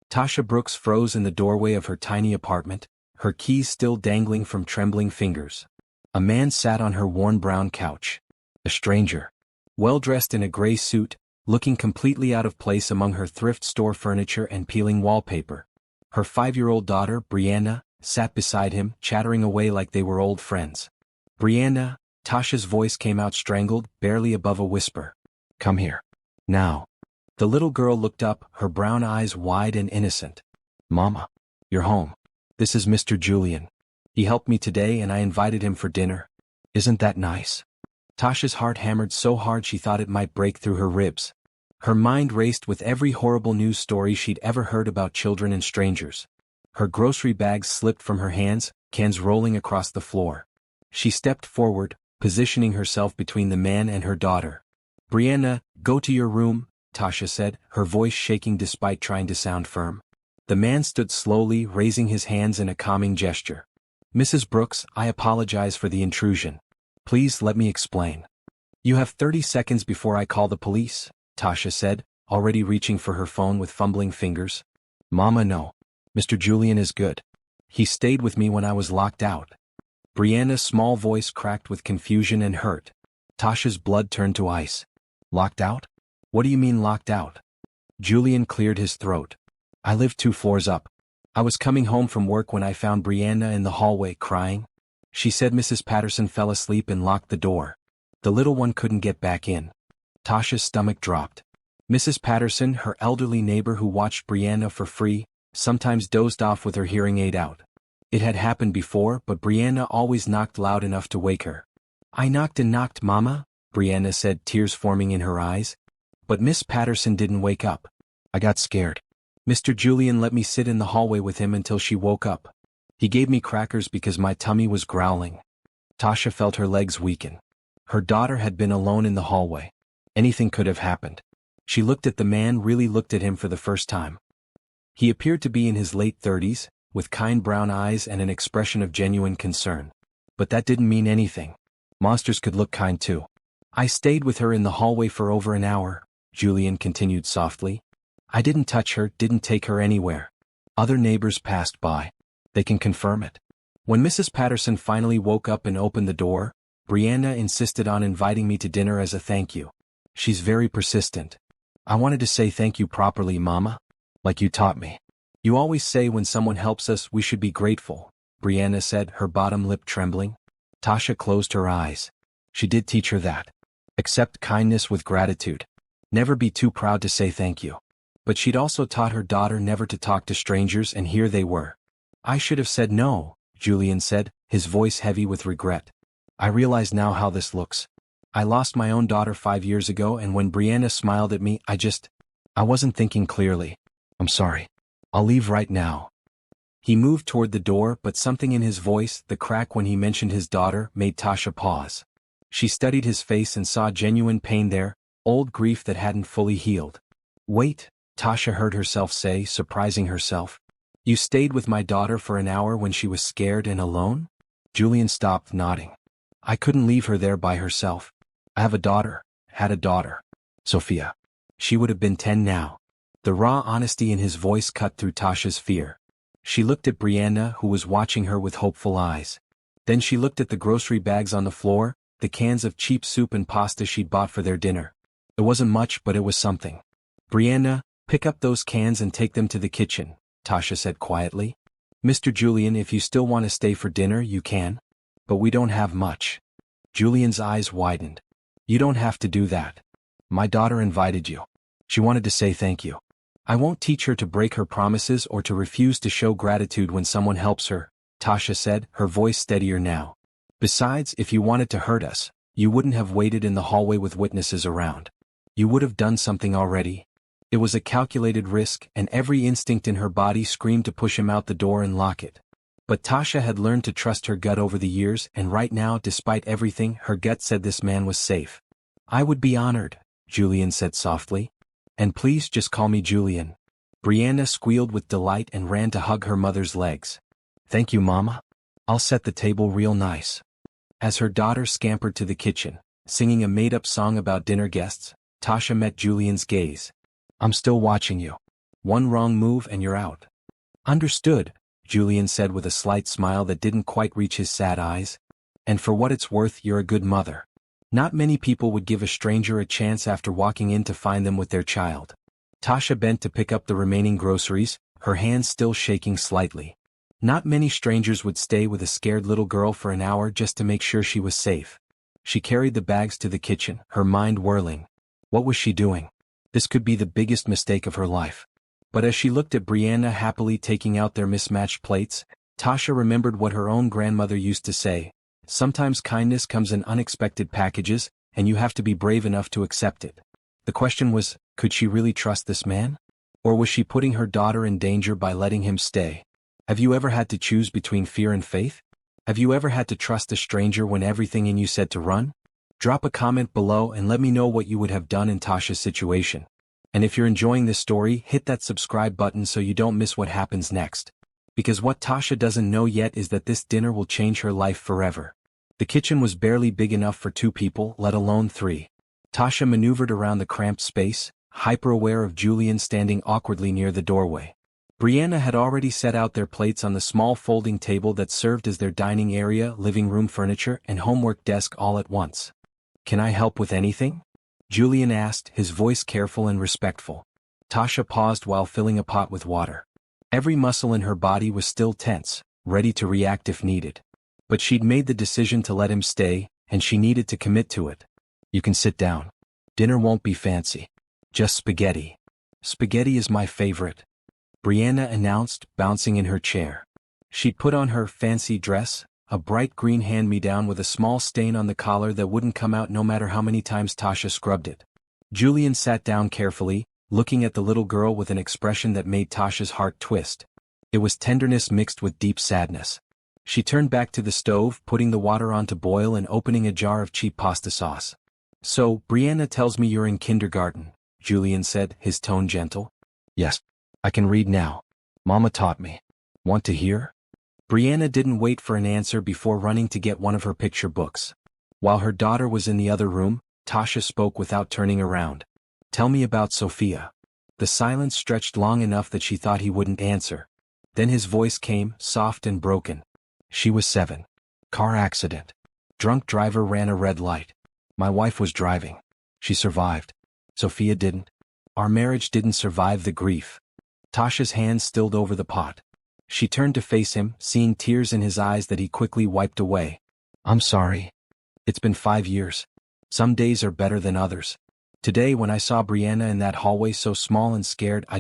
Tasha Brooks froze in the doorway of her tiny apartment, her keys still dangling from trembling fingers. A man sat on her worn brown couch. A stranger. Well-dressed in a gray suit, looking completely out of place among her thrift store furniture and peeling wallpaper. Her 5-year-old daughter, Brianna, sat beside him, chattering away like they were old friends. "Brianna," Tasha's voice came out strangled, barely above a whisper. "Come here. Now." The little girl looked up, her brown eyes wide and innocent. "Mama. You're home. This is Mr. Julian. He helped me today and I invited him for dinner. Isn't that nice?" Tasha's heart hammered so hard she thought it might break through her ribs. Her mind raced with every horrible news story she'd ever heard about children and strangers. Her grocery bags slipped from her hands, cans rolling across the floor. She stepped forward, positioning herself between the man and her daughter. "Brianna, go to your room," Tasha said, her voice shaking despite trying to sound firm. The man stood slowly, raising his hands in a calming gesture. "Mrs. Brooks, I apologize for the intrusion. Please let me explain." "You have 30 seconds before I call the police," Tasha said, already reaching for her phone with fumbling fingers. "Mama, no. Mr. Julian is good. He stayed with me when I was locked out." Brianna's small voice cracked with confusion and hurt. Tasha's blood turned to ice. "Locked out? What do you mean locked out?" Julian cleared his throat. "I live 2 floors up. I was coming home from work when I found Brianna in the hallway crying. She said Mrs. Patterson fell asleep and locked the door. The little one couldn't get back in." Tasha's stomach dropped. Mrs. Patterson, her elderly neighbor who watched Brianna for free, sometimes dozed off with her hearing aid out. It had happened before, but Brianna always knocked loud enough to wake her. "I knocked and knocked, Mama," Brianna said, tears forming in her eyes. "But Miss Patterson didn't wake up. I got scared. Mr. Julian let me sit in the hallway with him until she woke up. He gave me crackers because my tummy was growling." Tasha felt her legs weaken. Her daughter had been alone in the hallway. Anything could have happened. She looked at the man, really looked at him for the first time. He appeared to be in his late 30s, with kind brown eyes and an expression of genuine concern. But that didn't mean anything. Monsters could look kind too. "I stayed with her in the hallway for over an hour," Julian continued softly. "I didn't touch her, didn't take her anywhere. Other neighbors passed by. They can confirm it." When Mrs. Patterson finally woke up and opened the door, Brianna insisted on inviting me to dinner as a thank you. She's very persistent. "I wanted to say thank you properly, Mama. Like you taught me. You always say when someone helps us we should be grateful," Brianna said, her bottom lip trembling. Tasha closed her eyes. She did teach her that. Accept kindness with gratitude. Never be too proud to say thank you. But she'd also taught her daughter never to talk to strangers, and here they were. "I should have said no," Julian said, his voice heavy with regret. "I realize now how this looks. I lost my own daughter 5 years ago, and when Brianna smiled at me, I wasn't thinking clearly. I'm sorry. I'll leave right now." He moved toward the door, but something in his voice, the crack when he mentioned his daughter, made Tasha pause. She studied his face and saw genuine pain there, old grief that hadn't fully healed. "Wait," Tasha heard herself say, surprising herself. "You stayed with my daughter for an hour when she was scared and alone?" Julian stopped, nodding. "I couldn't leave her there by herself. I have a daughter, had a daughter. Sophia. She would have been 10 now." The raw honesty in his voice cut through Tasha's fear. She looked at Brianna, who was watching her with hopeful eyes. Then she looked at the grocery bags on the floor, the cans of cheap soup and pasta she'd bought for their dinner. It wasn't much, but it was something. "Brianna, pick up those cans and take them to the kitchen," Tasha said quietly. "Mr. Julian, if you still want to stay for dinner, you can. But we don't have much." Julian's eyes widened. "You don't have to do that. My daughter invited you. She wanted to say thank you. I won't teach her to break her promises or to refuse to show gratitude when someone helps her," Tasha said, her voice steadier now. "Besides, if you wanted to hurt us, you wouldn't have waited in the hallway with witnesses around. You would have done something already." It was a calculated risk, and every instinct in her body screamed to push him out the door and lock it. But Tasha had learned to trust her gut over the years, and right now, despite everything, her gut said this man was safe. "I would be honored," Julian said softly. "And please just call me Julian." Brianna squealed with delight and ran to hug her mother's legs. "Thank you, Mama. I'll set the table real nice." As her daughter scampered to the kitchen, singing a made-up song about dinner guests, Tasha met Julian's gaze. "I'm still watching you. One wrong move and you're out. Understood, Julian said with a slight smile that didn't quite reach his sad eyes. And for what it's worth, you're a good mother. Not many people would give a stranger a chance after walking in to find them with their child. Tasha bent to pick up the remaining groceries, her hands still shaking slightly. Not many strangers would stay with a scared little girl for an hour just to make sure she was safe. She carried the bags to the kitchen, her mind whirling. What was she doing? This could be the biggest mistake of her life. But as she looked at Brianna happily taking out their mismatched plates, Tasha remembered what her own grandmother used to say. Sometimes kindness comes in unexpected packages, and you have to be brave enough to accept it. The question was, could she really trust this man? Or was she putting her daughter in danger by letting him stay? Have you ever had to choose between fear and faith? Have you ever had to trust a stranger when everything in you said to run? Drop a comment below and let me know what you would have done in Tasha's situation. And if you're enjoying this story, hit that subscribe button so you don't miss what happens next. Because what Tasha doesn't know yet is that this dinner will change her life forever. The kitchen was barely big enough for 2 people, let alone 3. Tasha maneuvered around the cramped space, hyper-aware of Julian standing awkwardly near the doorway. Brianna had already set out their plates on the small folding table that served as their dining area, living room furniture, and homework desk all at once. "Can I help with anything?" Julian asked, his voice careful and respectful. Tasha paused while filling a pot with water. Every muscle in her body was still tense, ready to react if needed. But she'd made the decision to let him stay, and she needed to commit to it. "You can sit down. Dinner won't be fancy. Just spaghetti." "Spaghetti is my favorite," Brianna announced, bouncing in her chair. She'd put on her fancy dress, a bright green hand-me-down with a small stain on the collar that wouldn't come out no matter how many times Tasha scrubbed it. Julian sat down carefully, looking at the little girl with an expression that made Tasha's heart twist. It was tenderness mixed with deep sadness. She turned back to the stove, putting the water on to boil and opening a jar of cheap pasta sauce. "So, Brianna tells me you're in kindergarten," Julian said, his tone gentle. "Yes. I can read now. Mama taught me. Want to hear?" Brianna didn't wait for an answer before running to get one of her picture books. While her daughter was in the other room, Tasha spoke without turning around. "Tell me about Sophia." The silence stretched long enough that she thought he wouldn't answer. Then his voice came, soft and broken. "She was 7. Car accident. Drunk driver ran a red light. My wife was driving. She survived. Sophia didn't. Our marriage didn't survive the grief." Tasha's hands stilled over the pot. She turned to face him, seeing tears in his eyes that he quickly wiped away. "I'm sorry. It's been 5 years. Some days are better than others. Today when I saw Brianna in that hallway so small and scared, I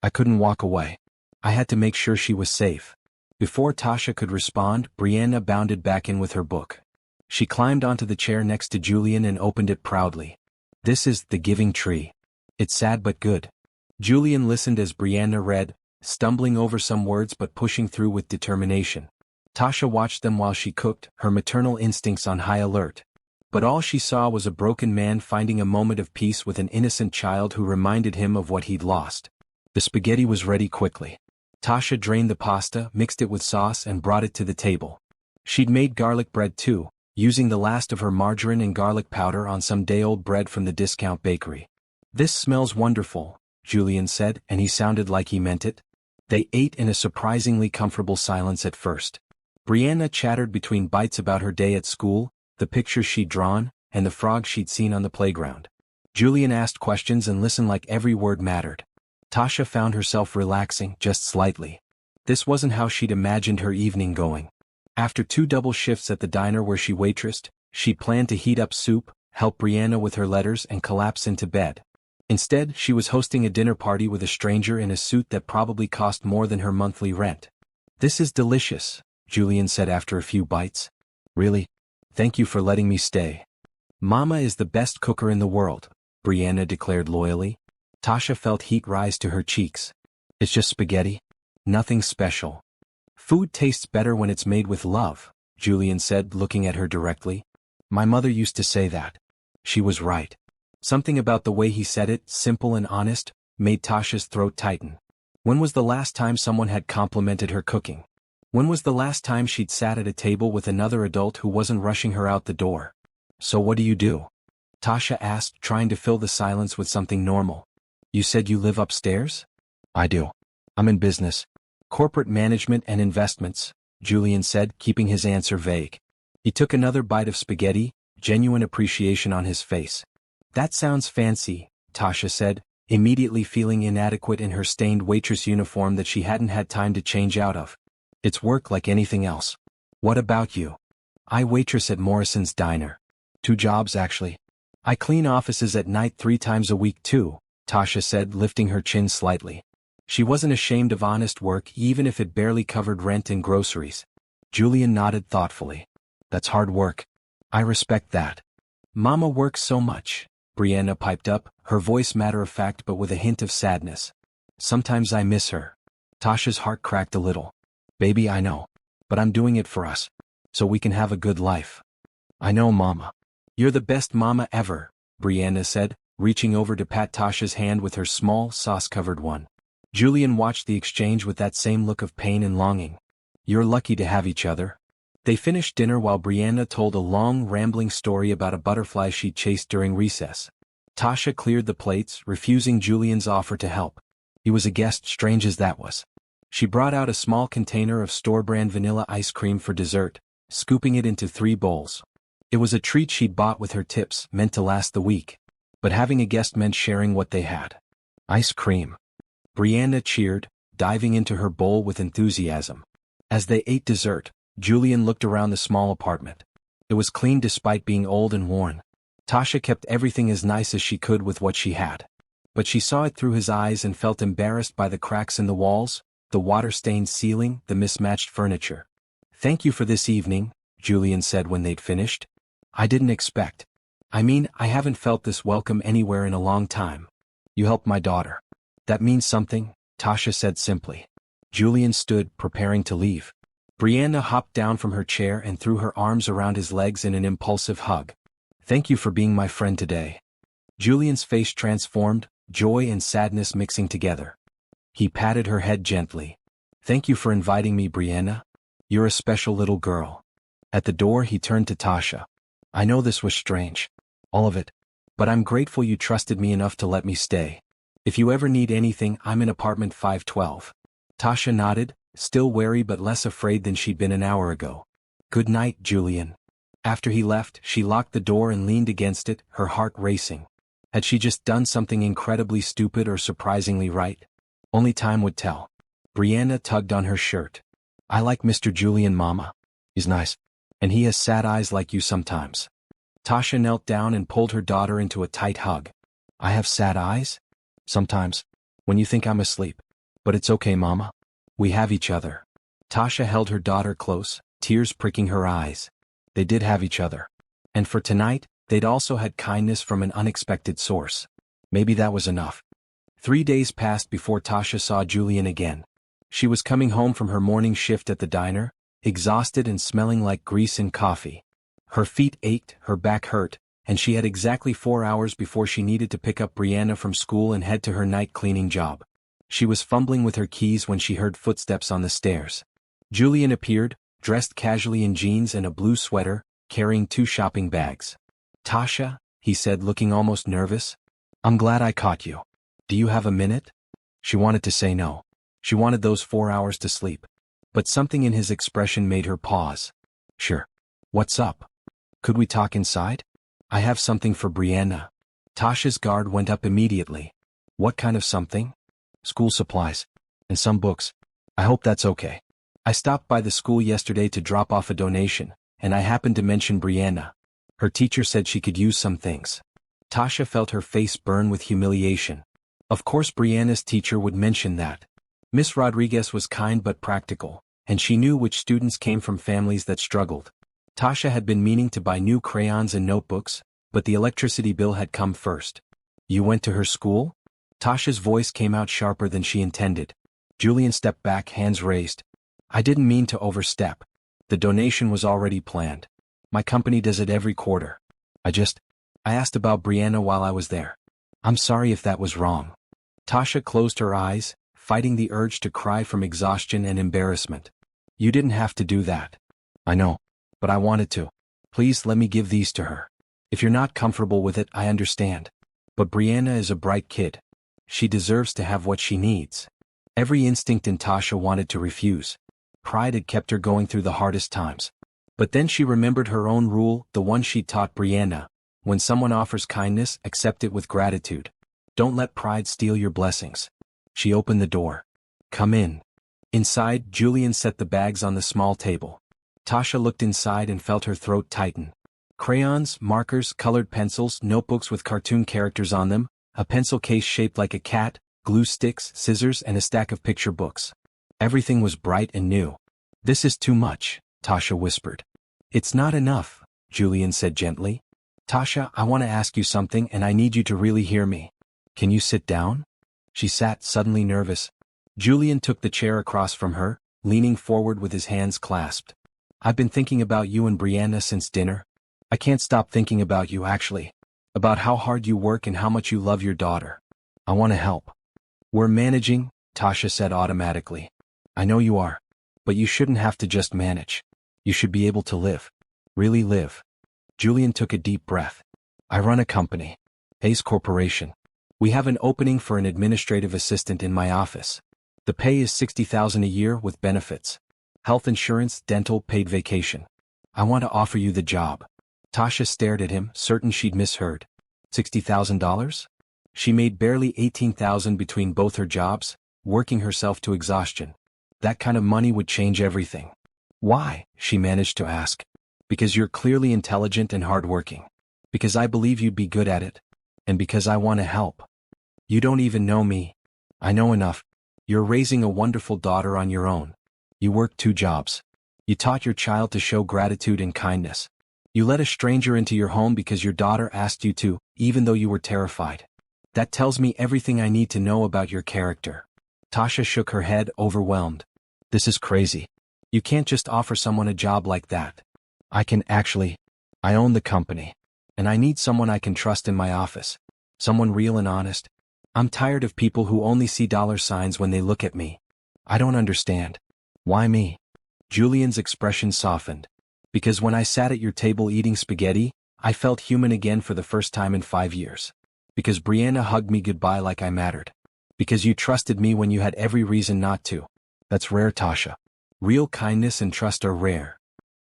couldn't walk away. I had to make sure she was safe." Before Tasha could respond, Brianna bounded back in with her book. She climbed onto the chair next to Julian and opened it proudly. "This is The Giving Tree. It's sad but good." Julian listened as Brianna read, stumbling over some words but pushing through with determination. Tasha watched them while she cooked, her maternal instincts on high alert. But all she saw was a broken man finding a moment of peace with an innocent child who reminded him of what he'd lost. The spaghetti was ready quickly. Tasha drained the pasta, mixed it with sauce and brought it to the table. She'd made garlic bread too, using the last of her margarine and garlic powder on some day-old bread from the discount bakery. "This smells wonderful," Julian said, and he sounded like he meant it. They ate in a surprisingly comfortable silence at first. Brianna chattered between bites about her day at school, the pictures she'd drawn, and the frog she'd seen on the playground. Julian asked questions and listened like every word mattered. Tasha found herself relaxing, just slightly. This wasn't how she'd imagined her evening going. After 2 double shifts at the diner where she waitressed, she'd planned to heat up soup, help Brianna with her letters and collapse into bed. Instead, she was hosting a dinner party with a stranger in a suit that probably cost more than her monthly rent. "This is delicious," Julian said after a few bites. "Really? Thank you for letting me stay." "Mama is the best cooker in the world," Brianna declared loyally. Tasha felt heat rise to her cheeks. "It's just spaghetti. Nothing special." "Food tastes better when it's made with love," Julian said, looking at her directly. "My mother used to say that." She was right. Something about the way he said it, simple and honest, made Tasha's throat tighten. When was the last time someone had complimented her cooking? When was the last time she'd sat at a table with another adult who wasn't rushing her out the door? "So what do you do?" Tasha asked, trying to fill the silence with something normal. "You said you live upstairs?" I do. I'm in business. Corporate management and investments, Julian said, keeping his answer vague. He took another bite of spaghetti, genuine appreciation on his face. That sounds fancy, Tasha said, immediately feeling inadequate in her stained waitress uniform that she hadn't had time to change out of. It's work like anything else. What about you? I waitress at Morrison's Diner. 2 jobs actually. I clean offices at night 3 times a week too, Tasha said, lifting her chin slightly. She wasn't ashamed of honest work even if it barely covered rent and groceries. Julian nodded thoughtfully. That's hard work. I respect that. Mama works so much, Brianna piped up, her voice matter-of-fact but with a hint of sadness. Sometimes I miss her. Tasha's heart cracked a little. Baby, I know. But I'm doing it for us. So we can have a good life. I know, Mama. You're the best mama ever, Brianna said, reaching over to pat Tasha's hand with her small, sauce-covered one. Julian watched the exchange with that same look of pain and longing. You're lucky to have each other. They finished dinner while Brianna told a long, rambling story about a butterfly she'd chased during recess. Tasha cleared the plates, refusing Julian's offer to help. He was a guest, strange as that was. She brought out a small container of store-brand vanilla ice cream for dessert, scooping it into 3 bowls. It was a treat she'd bought with her tips, meant to last the week. But having a guest meant sharing what they had. Ice cream. Brianna cheered, diving into her bowl with enthusiasm. As they ate dessert, Julian looked around the small apartment. It was clean despite being old and worn. Tasha kept everything as nice as she could with what she had. But she saw it through his eyes and felt embarrassed by the cracks in the walls, the water-stained ceiling, the mismatched furniture. Thank you for this evening, Julian said when they'd finished. I didn't expect. I haven't felt this welcome anywhere in a long time. You helped my daughter. That means something, Tasha said simply. Julian stood, preparing to leave. Brianna hopped down from her chair and threw her arms around his legs in an impulsive hug. Thank you for being my friend today. Julian's face transformed, joy and sadness mixing together. He patted her head gently. Thank you for inviting me, Brianna. You're a special little girl. At the door he turned to Tasha. I know this was strange. All of it. But I'm grateful you trusted me enough to let me stay. If you ever need anything, I'm in apartment 512. Tasha nodded, still wary but less afraid than she'd been an hour ago. Good night, Julian. After he left, she locked the door and leaned against it, her heart racing. Had she just done something incredibly stupid or surprisingly right? Only time would tell. Brianna tugged on her shirt. I like Mr. Julian, Mama. He's nice. And he has sad eyes like you sometimes. Tasha knelt down and pulled her daughter into a tight hug. I have sad eyes? Sometimes. When you think I'm asleep. But it's okay, Mama. We have each other. Tasha held her daughter close, tears pricking her eyes. They did have each other. And for tonight, they'd also had kindness from an unexpected source. Maybe that was enough. 3 days passed before Tasha saw Julian again. She was coming home from her morning shift at the diner, exhausted and smelling like grease and coffee. Her feet ached, her back hurt, and she had exactly 4 hours before she needed to pick up Brianna from school and head to her night cleaning job. She was fumbling with her keys when she heard footsteps on the stairs. Julian appeared, dressed casually in jeans and a blue sweater, carrying 2 shopping bags. Tasha, he said, looking almost nervous. I'm glad I caught you. Do you have a minute? She wanted to say no. She wanted those 4 hours to sleep. But something in his expression made her pause. Sure. What's up? Could we talk inside? I have something for Brianna. Tasha's guard went up immediately. What kind of something? School supplies. And some books. I hope that's okay. I stopped by the school yesterday to drop off a donation, and I happened to mention Brianna. Her teacher said she could use some things. Tasha felt her face burn with humiliation. Of course Brianna's teacher would mention that. Miss Rodriguez was kind but practical, and she knew which students came from families that struggled. Tasha had been meaning to buy new crayons and notebooks, but the electricity bill had come first. You went to her school? Tasha's voice came out sharper than she intended. Julian stepped back, hands raised. I didn't mean to overstep. The donation was already planned. My company does it every quarter. I asked about Brianna while I was there. I'm sorry if that was wrong. Tasha closed her eyes, fighting the urge to cry from exhaustion and embarrassment. You didn't have to do that. I know. But I wanted to. Please let me give these to her. If you're not comfortable with it, I understand. But Brianna is a bright kid. She deserves to have what she needs. Every instinct in Tasha wanted to refuse. Pride had kept her going through the hardest times. But then she remembered her own rule, the one she'd taught Brianna. When someone offers kindness, accept it with gratitude. Don't let pride steal your blessings. She opened the door. Come in. Inside, Julian set the bags on the small table. Tasha looked inside and felt her throat tighten. Crayons, markers, colored pencils, notebooks with cartoon characters on them, a pencil case shaped like a cat, glue sticks, scissors, and a stack of picture books. Everything was bright and new. This is too much, Tasha whispered. It's not enough, Julian said gently. Tasha, I want to ask you something and I need you to really hear me. Can you sit down? She sat, suddenly nervous. Julian took the chair across from her, leaning forward with his hands clasped. I've been thinking about you and Brianna since dinner. I can't stop thinking about you actually. About how hard you work and how much you love your daughter. I want to help. We're managing, Tasha said automatically. I know you are. But you shouldn't have to just manage. You should be able to live. Really live. Julian took a deep breath. I run a company. Hayes Corporation. We have an opening for an administrative assistant in my office. The pay is $60,000 a year with benefits. Health insurance, dental, paid vacation. I want to offer you the job. Tasha stared at him, certain she'd misheard. $60,000? She made barely $18,000 between both her jobs, working herself to exhaustion. That kind of money would change everything. Why? She managed to ask. Because you're clearly intelligent and hardworking. Because I believe you'd be good at it. And because I want to help. You don't even know me. I know enough. You're raising a wonderful daughter on your own. You worked 2 jobs. You taught your child to show gratitude and kindness. You let a stranger into your home because your daughter asked you to, even though you were terrified. That tells me everything I need to know about your character. Tasha shook her head, overwhelmed. This is crazy. You can't just offer someone a job like that. I own the company. And I need someone I can trust in my office. Someone real and honest. I'm tired of people who only see dollar signs when they look at me. I don't understand. Why me? Julian's expression softened. Because when I sat at your table eating spaghetti, I felt human again for the first time in 5 years. Because Brianna hugged me goodbye like I mattered. Because you trusted me when you had every reason not to. That's rare, Tasha. Real kindness and trust are rare.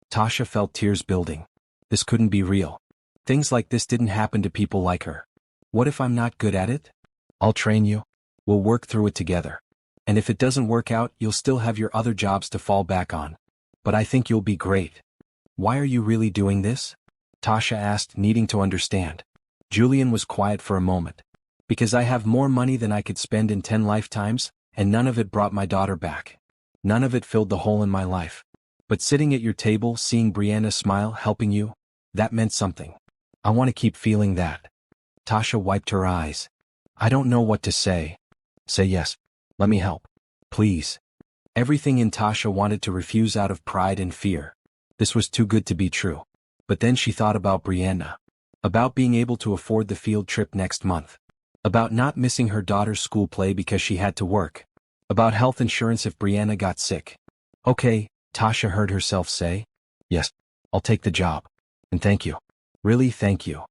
Tasha felt tears building. This couldn't be real. Things like this didn't happen to people like her. What if I'm not good at it? I'll train you. We'll work through it together. And if it doesn't work out, you'll still have your other jobs to fall back on. But I think you'll be great. Why are you really doing this? Tasha asked, needing to understand. Julian was quiet for a moment. Because I have more money than I could spend in 10 lifetimes, and none of it brought my daughter back. None of it filled the hole in my life. But sitting at your table, seeing Brianna smile, helping you, that meant something. I want to keep feeling that. Tasha wiped her eyes. I don't know what to say. Say yes. Let me help. Please. Everything in Tasha wanted to refuse out of pride and fear. This was too good to be true. But then she thought about Brianna. About being able to afford the field trip next month. About not missing her daughter's school play because she had to work. About health insurance if Brianna got sick. Okay, Tasha heard herself say. Yes, I'll take the job. And thank you. Really, thank you.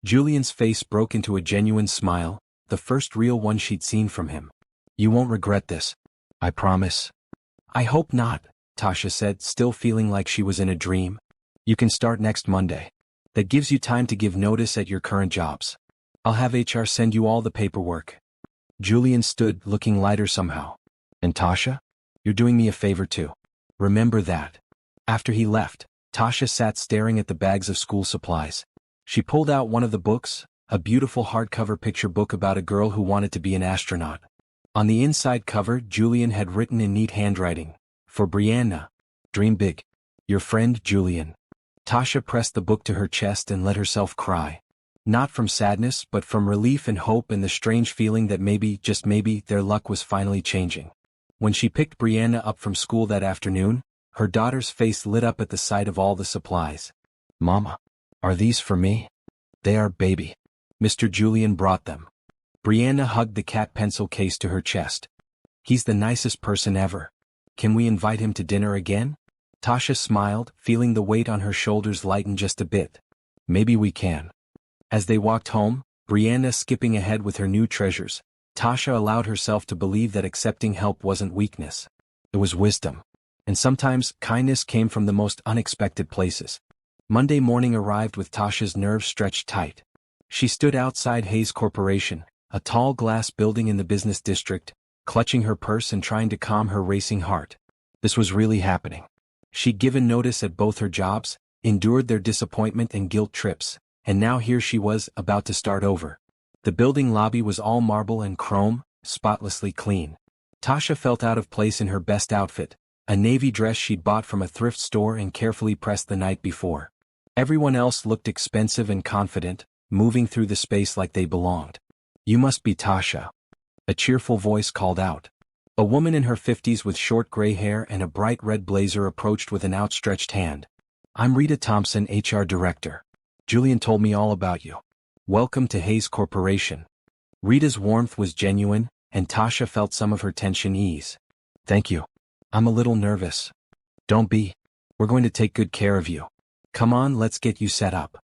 Julian's face broke into a genuine smile, the first real one she'd seen from him. You won't regret this. I promise. I hope not, Tasha said, still feeling like she was in a dream. You can start next Monday. That gives you time to give notice at your current jobs. I'll have HR send you all the paperwork. Julian stood, looking lighter somehow. And Tasha? You're doing me a favor too. Remember that. After he left, Tasha sat staring at the bags of school supplies. She pulled out one of the books, a beautiful hardcover picture book about a girl who wanted to be an astronaut. On the inside cover, Julian had written in neat handwriting, For Brianna. Dream big. Your friend, Julian. Tasha pressed the book to her chest and let herself cry. Not from sadness, but from relief and hope and the strange feeling that maybe, just maybe, their luck was finally changing. When she picked Brianna up from school that afternoon, her daughter's face lit up at the sight of all the supplies. Mama, are these for me? They are, baby. Mr. Julian brought them. Brianna hugged the cat pencil case to her chest. He's the nicest person ever. Can we invite him to dinner again? Tasha smiled, feeling the weight on her shoulders lighten just a bit. Maybe we can. As they walked home, Brianna skipping ahead with her new treasures, Tasha allowed herself to believe that accepting help wasn't weakness. It was wisdom. And sometimes, kindness came from the most unexpected places. Monday morning arrived with Tasha's nerves stretched tight. She stood outside Hayes Corporation, a tall glass building in the business district, clutching her purse and trying to calm her racing heart. This was really happening. She'd given notice at both her jobs, endured their disappointment and guilt trips, and now here she was, about to start over. The building lobby was all marble and chrome, spotlessly clean. Tasha felt out of place in her best outfit, a navy dress she'd bought from a thrift store and carefully pressed the night before. Everyone else looked expensive and confident, moving through the space like they belonged. "You must be Tasha," a cheerful voice called out. A woman in her 50s with short gray hair and a bright red blazer approached with an outstretched hand. "I'm Rita Thompson, HR Director. Julian told me all about you. Welcome to Hayes Corporation." Rita's warmth was genuine, and Tasha felt some of her tension ease. "Thank you. I'm a little nervous." "Don't be. We're going to take good care of you. Come on, let's get you set up."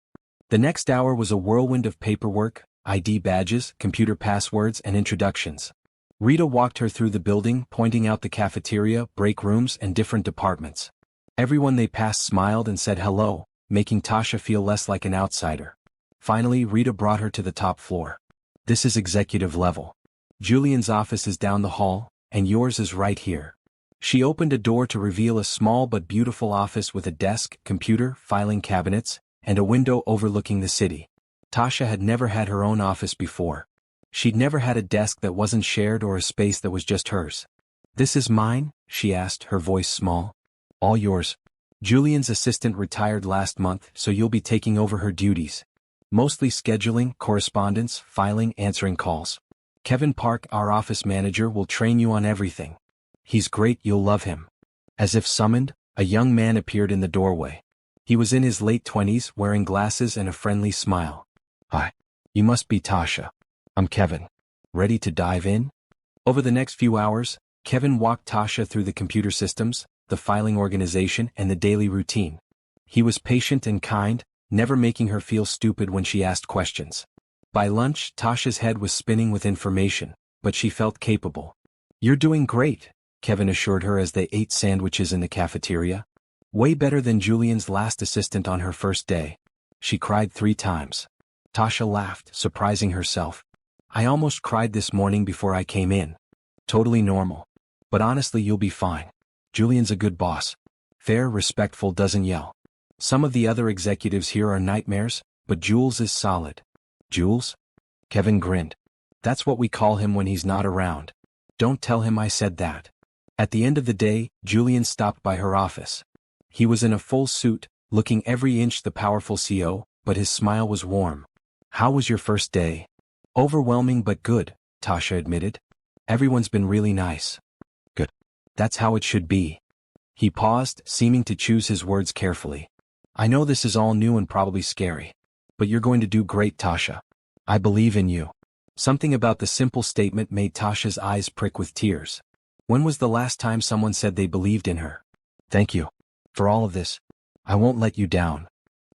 The next hour was a whirlwind of paperwork, ID badges, computer passwords, and introductions. Rita walked her through the building, pointing out the cafeteria, break rooms, and different departments. Everyone they passed smiled and said hello, making Tasha feel less like an outsider. Finally, Rita brought her to the top floor. "This is executive level. Julian's office is down the hall, and yours is right here." She opened a door to reveal a small but beautiful office with a desk, computer, filing cabinets, and a window overlooking the city. Tasha had never had her own office before. She'd never had a desk that wasn't shared or a space that was just hers. "This is mine?" she asked, her voice small. "All yours. Julian's assistant retired last month, so you'll be taking over her duties. Mostly scheduling, correspondence, filing, answering calls. Kevin Park, our office manager, will train you on everything. He's great, you'll love him." As if summoned, a young man appeared in the doorway. He was in his late 20s, wearing glasses and a friendly smile. "Hi. You must be Tasha. I'm Kevin. Ready to dive in?" Over the next few hours, Kevin walked Tasha through the computer systems, the filing organization, and the daily routine. He was patient and kind, never making her feel stupid when she asked questions. By lunch, Tasha's head was spinning with information, but she felt capable. "You're doing great," Kevin assured her as they ate sandwiches in the cafeteria. "Way better than Julian's last assistant on her first day." She cried 3 times. Tasha laughed, surprising herself. "I almost cried this morning before I came in." "Totally normal. But honestly, you'll be fine. Julian's a good boss. Fair, respectful, doesn't yell. Some of the other executives here are nightmares, but Jules is solid." "Jules?" Kevin grinned. "That's what we call him when he's not around. Don't tell him I said that." At the end of the day, Julian stopped by her office. He was in a full suit, looking every inch the powerful CEO, but his smile was warm. "How was your first day?" "Overwhelming but good," Tasha admitted. "Everyone's been really nice." "Good. That's how it should be." He paused, seeming to choose his words carefully. "I know this is all new and probably scary. But you're going to do great, Tasha. I believe in you." Something about the simple statement made Tasha's eyes prick with tears. When was the last time someone said they believed in her? "Thank you. For all of this. I won't let you down."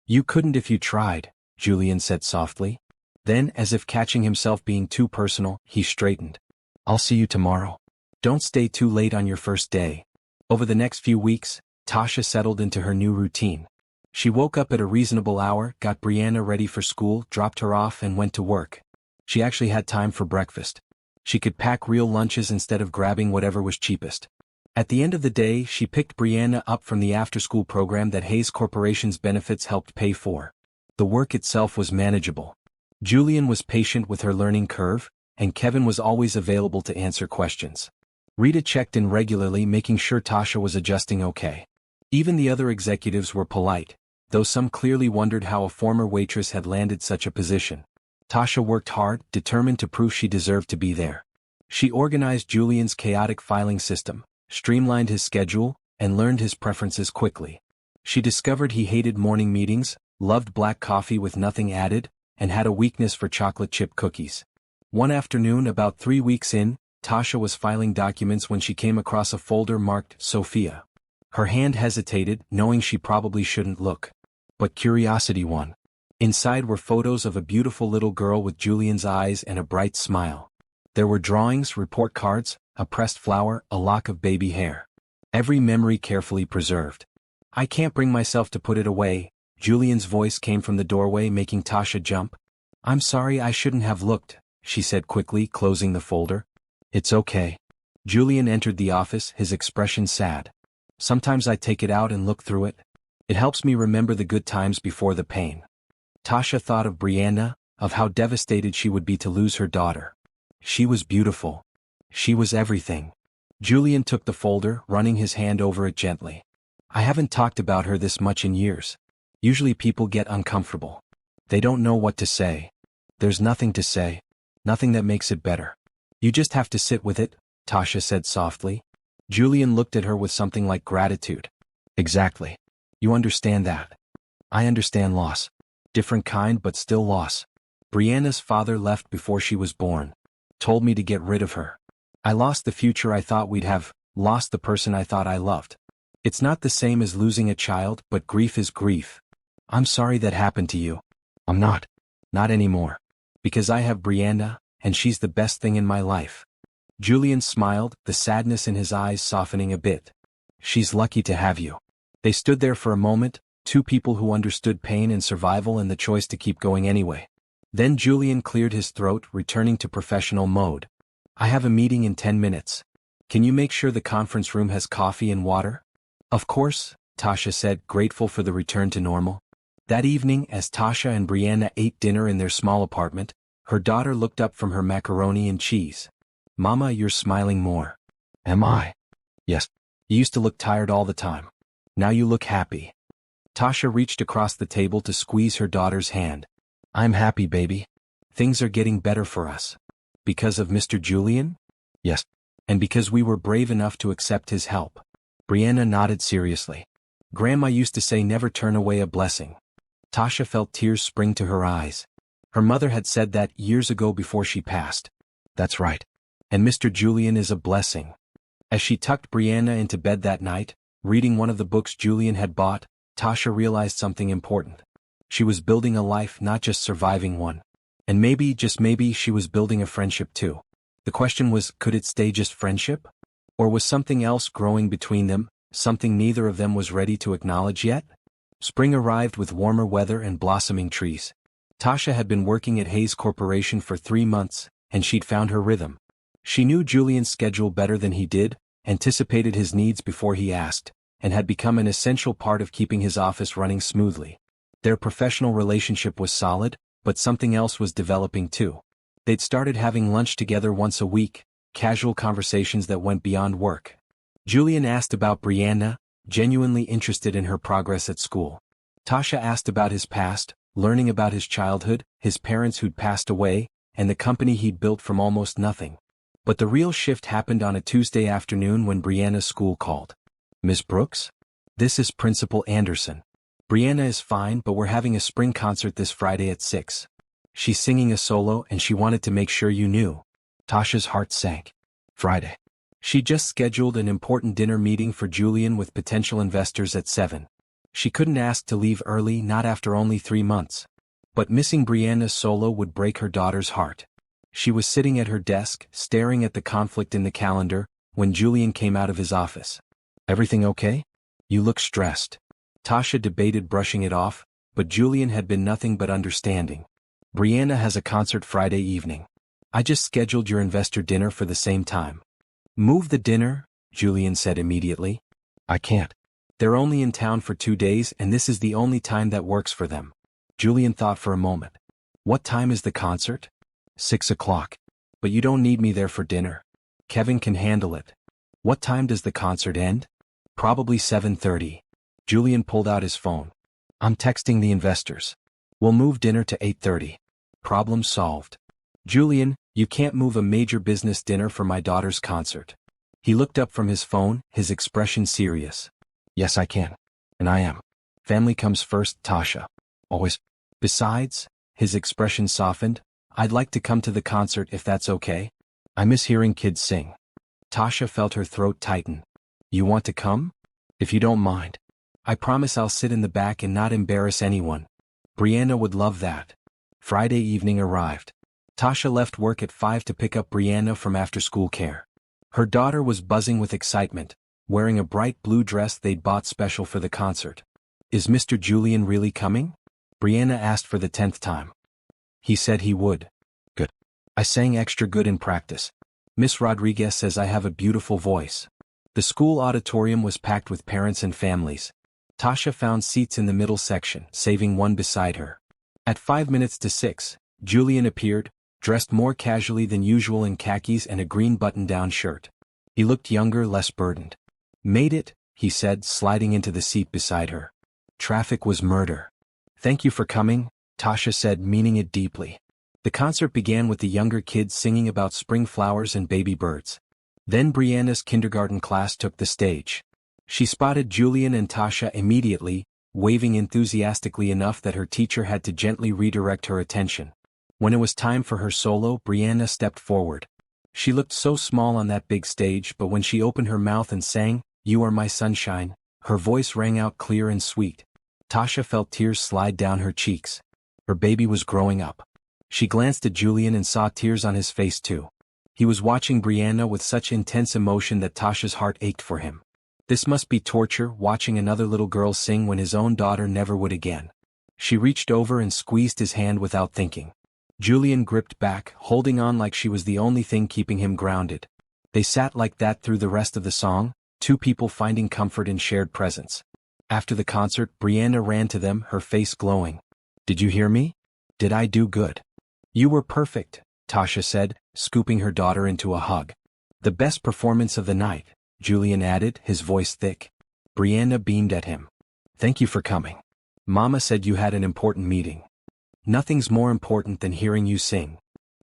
"You couldn't if you tried," Julian said softly. Then, as if catching himself being too personal, he straightened. "I'll see you tomorrow. Don't stay too late on your first day." Over the next few weeks, Tasha settled into her new routine. She woke up at a reasonable hour, got Brianna ready for school, dropped her off, and went to work. She actually had time for breakfast. She could pack real lunches instead of grabbing whatever was cheapest. At the end of the day, she picked Brianna up from the after-school program that Hayes Corporation's benefits helped pay for. The work itself was manageable. Julian was patient with her learning curve, and Kevin was always available to answer questions. Rita checked in regularly, making sure Tasha was adjusting okay. Even the other executives were polite, though some clearly wondered how a former waitress had landed such a position. Tasha worked hard, determined to prove she deserved to be there. She organized Julian's chaotic filing system, streamlined his schedule, and learned his preferences quickly. She discovered he hated morning meetings, loved black coffee with nothing added, and had a weakness for chocolate chip cookies. One afternoon, about 3 weeks in, Tasha was filing documents when she came across a folder marked Sophia. Her hand hesitated, knowing she probably shouldn't look. But curiosity won. Inside were photos of a beautiful little girl with Julian's eyes and a bright smile. There were drawings, report cards, a pressed flower, a lock of baby hair. Every memory carefully preserved. I can't bring myself to put it away. Julian's voice came from the doorway, making Tasha jump. I'm sorry, I shouldn't have looked, she said quickly, closing the folder. It's okay. Julian entered the office, his expression sad. Sometimes I take it out and look through it. It helps me remember the good times before the pain. Tasha thought of Brianna, of how devastated she would be to lose her daughter. She was beautiful. She was everything. Julian took the folder, running his hand over it gently. I haven't talked about her this much in years. Usually people get uncomfortable. They don't know what to say. There's nothing to say. Nothing that makes it better. You just have to sit with it, Tasha said softly. Julian looked at her with something like gratitude. Exactly. You understand that. I understand loss. Different kind but still loss. Brianna's father left before she was born. Told me to get rid of her. I lost the future I thought we'd have, lost the person I thought I loved. It's not the same as losing a child, but grief is grief. I'm sorry that happened to you. I'm not. Not anymore. Because I have Brianna, and she's the best thing in my life. Julian smiled, the sadness in his eyes softening a bit. She's lucky to have you. They stood there for a moment, two people who understood pain and survival and the choice to keep going anyway. Then Julian cleared his throat, returning to professional mode. I have a meeting in 10 minutes. Can you make sure the conference room has coffee and water? Of course, Tasha said, grateful for the return to normal. That evening, as Tasha and Brianna ate dinner in their small apartment, her daughter looked up from her macaroni and cheese. Mama, you're smiling more. Am I? Yes. You used to look tired all the time. Now you look happy. Tasha reached across the table to squeeze her daughter's hand. I'm happy, baby. Things are getting better for us. Because of Mr. Julian? Yes. And because we were brave enough to accept his help. Brianna nodded seriously. Grandma used to say never turn away a blessing. Tasha felt tears spring to her eyes. Her mother had said that years ago before she passed. That's right. And Mr. Julian is a blessing. As she tucked Brianna into bed that night, reading one of the books Julian had bought, Tasha realized something important. She was building a life, not just surviving one. And maybe, just maybe, she was building a friendship too. The question was, could it stay just friendship? Or was something else growing between them, something neither of them was ready to acknowledge yet? Spring arrived with warmer weather and blossoming trees. Tasha had been working at Hayes Corporation for 3 months, and she'd found her rhythm. She knew Julian's schedule better than he did, anticipated his needs before he asked, and had become an essential part of keeping his office running smoothly. Their professional relationship was solid, but something else was developing too. They'd started having lunch together once a week, casual conversations that went beyond work. Julian asked about Brianna, genuinely interested in her progress at school. Tasha asked about his past, learning about his childhood, his parents who'd passed away, and the company he'd built from almost nothing. But the real shift happened on a Tuesday afternoon when Brianna's school called. Miss Brooks? This is Principal Anderson. Brianna is fine, but we're having a spring concert this Friday at 6. She's singing a solo and she wanted to make sure you knew. Tasha's heart sank. Friday. She just scheduled an important dinner meeting for Julian with potential investors at 7. She couldn't ask to leave early, not after only 3 months. But missing Brianna's solo would break her daughter's heart. She was sitting at her desk, staring at the conflict in the calendar, when Julian came out of his office. Everything okay? You look stressed. Tasha debated brushing it off, but Julian had been nothing but understanding. Brianna has a concert Friday evening. I just scheduled your investor dinner for the same time. Move the dinner, Julian said immediately. I can't. They're only in town for 2 days and this is the only time that works for them. Julian thought for a moment. What time is the concert? 6 o'clock. But you don't need me there for dinner. Kevin can handle it. What time does the concert end? Probably 7:30. Julian pulled out his phone. I'm texting the investors. We'll move dinner to 8:30. Problem solved. Julian, you can't move a major business dinner for my daughter's concert. He looked up from his phone, his expression serious. Yes, I can. And I am. Family comes first, Tasha. Always. Besides, his expression softened, I'd like to come to the concert if that's okay. I miss hearing kids sing. Tasha felt her throat tighten. You want to come? If you don't mind. I promise I'll sit in the back and not embarrass anyone. Brianna would love that. Friday evening arrived. Tasha left work at 5 to pick up Brianna from after-school care. Her daughter was buzzing with excitement, wearing a bright blue dress they'd bought special for the concert. "Is Mr. Julian really coming?" Brianna asked for the 10th time. "He said he would." "Good. I sang extra good in practice. Miss Rodriguez says I have a beautiful voice." The school auditorium was packed with parents and families. Tasha found seats in the middle section, saving one beside her. At 5 minutes to 6, Julian appeared, dressed more casually than usual in khakis and a green button-down shirt. He looked younger, less burdened. "Made it," he said, sliding into the seat beside her. "Traffic was murder." "Thank you for coming," Tasha said, meaning it deeply. The concert began with the younger kids singing about spring flowers and baby birds. Then Brianna's kindergarten class took the stage. She spotted Julian and Tasha immediately, waving enthusiastically enough that her teacher had to gently redirect her attention. When it was time for her solo, Brianna stepped forward. She looked so small on that big stage, but when she opened her mouth and sang, "You Are My Sunshine," her voice rang out clear and sweet. Tasha felt tears slide down her cheeks. Her baby was growing up. She glanced at Julian and saw tears on his face too. He was watching Brianna with such intense emotion that Tasha's heart ached for him. This must be torture, watching another little girl sing when his own daughter never would again. She reached over and squeezed his hand without thinking. Julian gripped back, holding on like she was the only thing keeping him grounded. They sat like that through the rest of the song, two people finding comfort in shared presence. After the concert, Brianna ran to them, her face glowing. "Did you hear me? Did I do good?" "You were perfect," Tasha said, scooping her daughter into a hug. "The best performance of the night," Julian added, his voice thick. Brianna beamed at him. "Thank you for coming. Mama said you had an important meeting." "Nothing's more important than hearing you sing."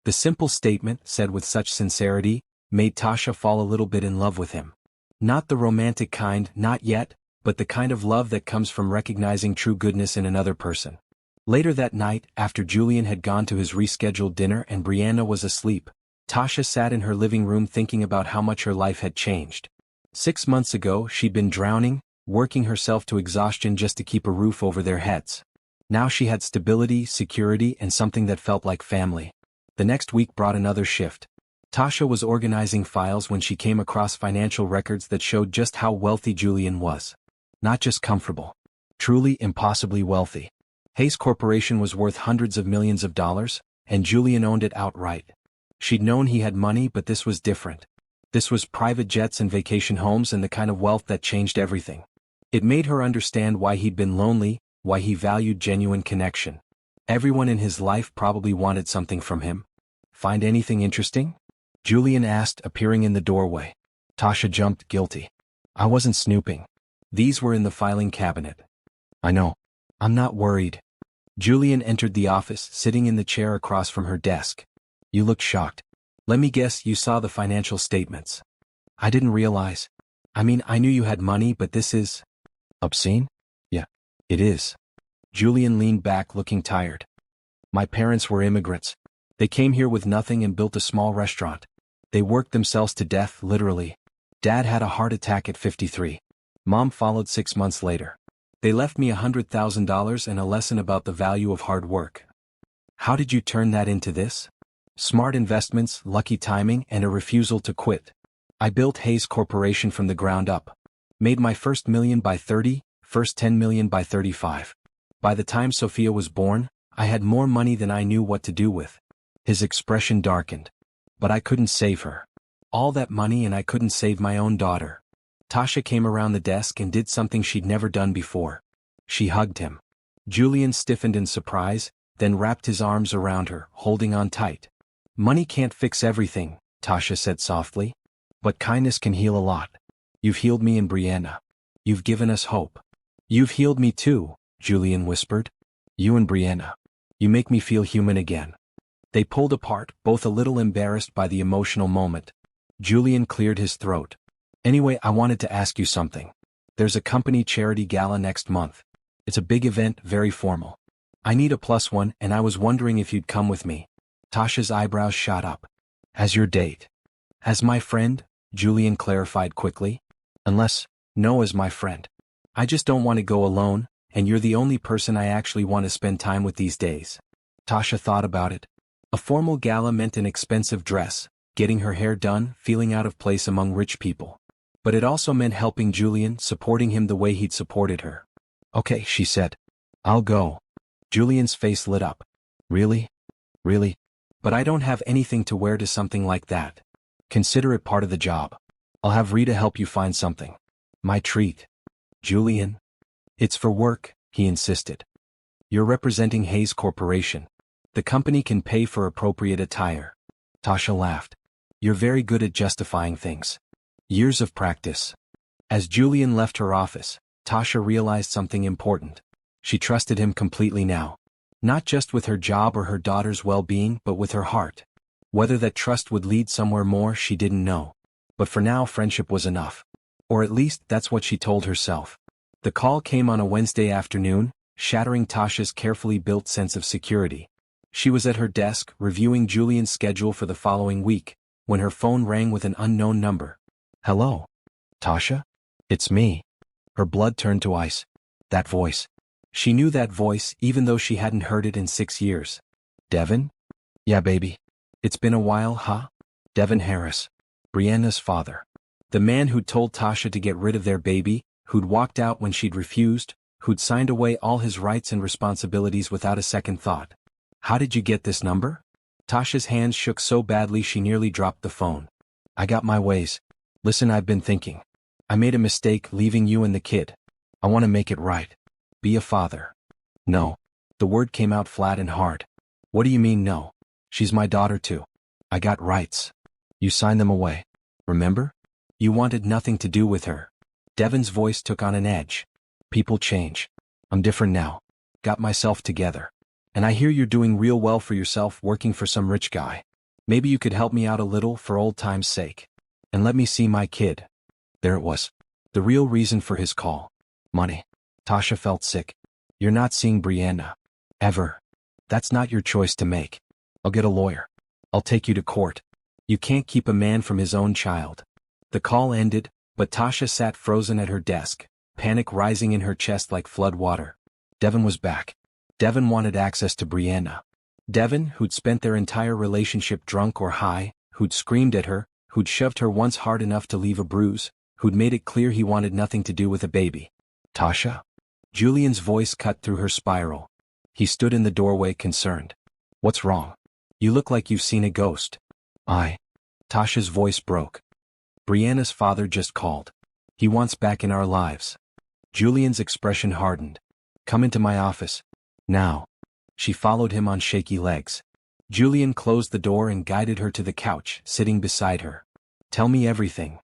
The simple statement, said with such sincerity, made Tasha fall a little bit in love with him. Not the romantic kind, not yet, but the kind of love that comes from recognizing true goodness in another person. Later that night, after Julian had gone to his rescheduled dinner and Brianna was asleep, Tasha sat in her living room thinking about how much her life had changed. 6 months ago, she'd been drowning, working herself to exhaustion just to keep a roof over their heads. Now she had stability, security, and something that felt like family. The next week brought another shift. Tasha was organizing files when she came across financial records that showed just how wealthy Julian was. Not just comfortable. Truly impossibly wealthy. Hayes Corporation was worth hundreds of millions of dollars, and Julian owned it outright. She'd known he had money, but this was different. This was private jets and vacation homes and the kind of wealth that changed everything. It made her understand why he'd been lonely, why he valued genuine connection. Everyone in his life probably wanted something from him. "Find anything interesting?" Julian asked, appearing in the doorway. Tasha jumped, guilty. "I wasn't snooping. These were in the filing cabinet." "I know. I'm not worried." Julian entered the office, sitting in the chair across from her desk. "You look shocked. Let me guess, you saw the financial statements." "I didn't realize. I mean, I knew you had money, but this is obscene." "Yeah, it is." Julian leaned back, looking tired. "My parents were immigrants. They came here with nothing and built a small restaurant. They worked themselves to death, literally. Dad had a heart attack at 53. Mom followed 6 months later. They left me $100,000 and a lesson about the value of hard work." "How did you turn that into this?" "Smart investments, lucky timing, and a refusal to quit. I built Hayes Corporation from the ground up. Made my first million by 30, first 10 million by 35. By the time Sophia was born, I had more money than I knew what to do with." His expression darkened. "But I couldn't save her. All that money and I couldn't save my own daughter." Tasha came around the desk and did something she'd never done before. She hugged him. Julian stiffened in surprise, then wrapped his arms around her, holding on tight. "Money can't fix everything," Tasha said softly. "But kindness can heal a lot. You've healed me and Brianna. You've given us hope." "You've healed me too," Julian whispered. "You and Brianna. You make me feel human again." They pulled apart, both a little embarrassed by the emotional moment. Julian cleared his throat. "Anyway, I wanted to ask you something. There's a company charity gala next month. It's a big event, very formal. I need a +1 and I was wondering if you'd come with me." Tasha's eyebrows shot up. "As your date?" "As my friend," Julian clarified quickly. No, as my friend. I just don't want to go alone, and you're the only person I actually want to spend time with these days." Tasha thought about it. A formal gala meant an expensive dress, getting her hair done, feeling out of place among rich people. But it also meant helping Julian, supporting him the way he'd supported her. Okay, she said. I'll go. Julian's face lit up. Really? Really? But I don't have anything to wear to something like that. Consider it part of the job. I'll have Rita help you find something. My treat. Julian? It's for work, he insisted. You're representing Hayes Corporation. The company can pay for appropriate attire. Tasha laughed. You're very good at justifying things. Years of practice. As Julian left her office, Tasha realized something important. She trusted him completely now. Not just with her job or her daughter's well-being, but with her heart. Whether that trust would lead somewhere more, she didn't know. But for now, friendship was enough. Or at least, that's what she told herself. The call came on a Wednesday afternoon, shattering Tasha's carefully built sense of security. She was at her desk, reviewing Julian's schedule for the following week, when her phone rang with an unknown number. Hello? Tasha? It's me. Her blood turned to ice. That voice. She knew that voice, even though she hadn't heard it in 6 years. Devin? Yeah, baby. It's been a while, huh? Devin Harris. Brianna's father. The man who'd told Tasha to get rid of their baby, who'd walked out when she'd refused, who'd signed away all his rights and responsibilities without a second thought. How did you get this number? Tasha's hands shook so badly she nearly dropped the phone. I got my ways. Listen, I've been thinking. I made a mistake leaving you and the kid. I want to make it right. Be a father. No. The word came out flat and hard. What do you mean no? She's my daughter too. I got rights. You signed them away. Remember? You wanted nothing to do with her. Devin's voice took on an edge. People change. I'm different now. Got myself together. And I hear you're doing real well for yourself working for some rich guy. Maybe you could help me out a little for old time's sake. And let me see my kid. There it was. The real reason for his call. Money. Tasha felt sick. You're not seeing Brianna. Ever. That's not your choice to make. I'll get a lawyer. I'll take you to court. You can't keep a man from his own child. The call ended, but Tasha sat frozen at her desk, panic rising in her chest like flood water. Devin was back. Devin wanted access to Brianna. Devin, who'd spent their entire relationship drunk or high, who'd screamed at her, who'd shoved her once hard enough to leave a bruise, who'd made it clear he wanted nothing to do with a baby. Tasha? Julian's voice cut through her spiral. He stood in the doorway concerned. What's wrong? You look like you've seen a ghost. Tasha's voice broke. Brianna's father just called. He wants back in our lives. Julian's expression hardened. Come into my office. Now. She followed him on shaky legs. Julian closed the door and guided her to the couch, sitting beside her. Tell me everything.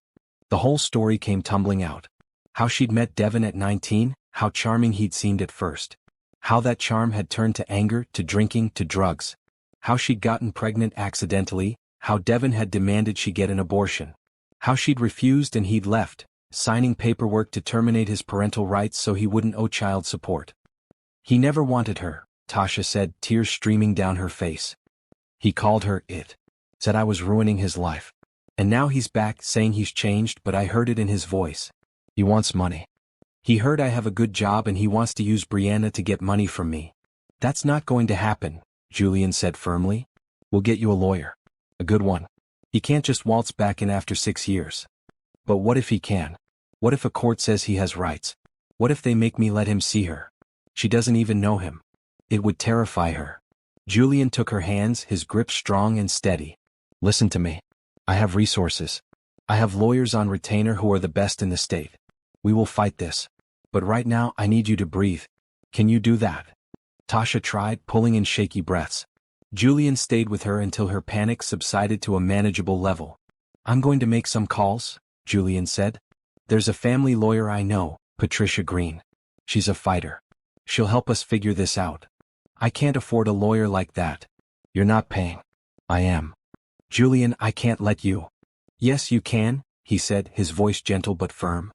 The whole story came tumbling out. How she'd met Devin at 19, how charming he'd seemed at first. How that charm had turned to anger, to drinking, to drugs. How she'd gotten pregnant accidentally, how Devin had demanded she get an abortion. How she'd refused and he'd left, signing paperwork to terminate his parental rights so he wouldn't owe child support. He never wanted her, Tasha said, tears streaming down her face. He called her it. Said I was ruining his life. And now he's back saying he's changed, but I heard it in his voice. He wants money. He heard I have a good job and he wants to use Brianna to get money from me. That's not going to happen, Julian said firmly. We'll get you a lawyer. A good one. He can't just waltz back in after 6 years. But what if he can? What if a court says he has rights? What if they make me let him see her? She doesn't even know him. It would terrify her. Julian took her hands, his grip strong and steady. Listen to me. I have resources. I have lawyers on retainer who are the best in the state. We will fight this. But right now I need you to breathe. Can you do that? Tasha tried, pulling in shaky breaths. Julian stayed with her until her panic subsided to a manageable level. I'm going to make some calls, Julian said. There's a family lawyer I know, Patricia Green. She's a fighter. She'll help us figure this out. I can't afford a lawyer like that. You're not paying. I am. Julian, I can't let you. Yes, you can, he said, his voice gentle but firm.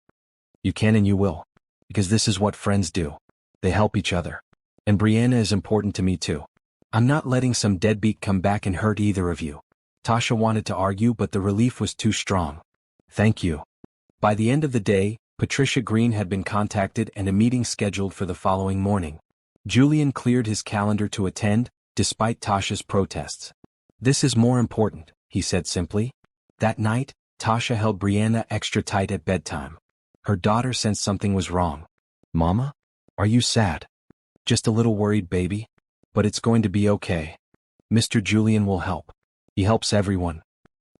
You can and you will. Because this is what friends do. They help each other. And Brianna is important to me too. I'm not letting some deadbeat come back and hurt either of you. Tasha wanted to argue, but the relief was too strong. Thank you. By the end of the day, Patricia Green had been contacted and a meeting scheduled for the following morning. Julian cleared his calendar to attend, despite Tasha's protests. This is more important, he said simply. That night, Tasha held Brianna extra tight at bedtime. Her daughter sensed something was wrong. Mama? Are you sad? Just a little worried, baby. But it's going to be okay. Mr. Julian will help. He helps everyone.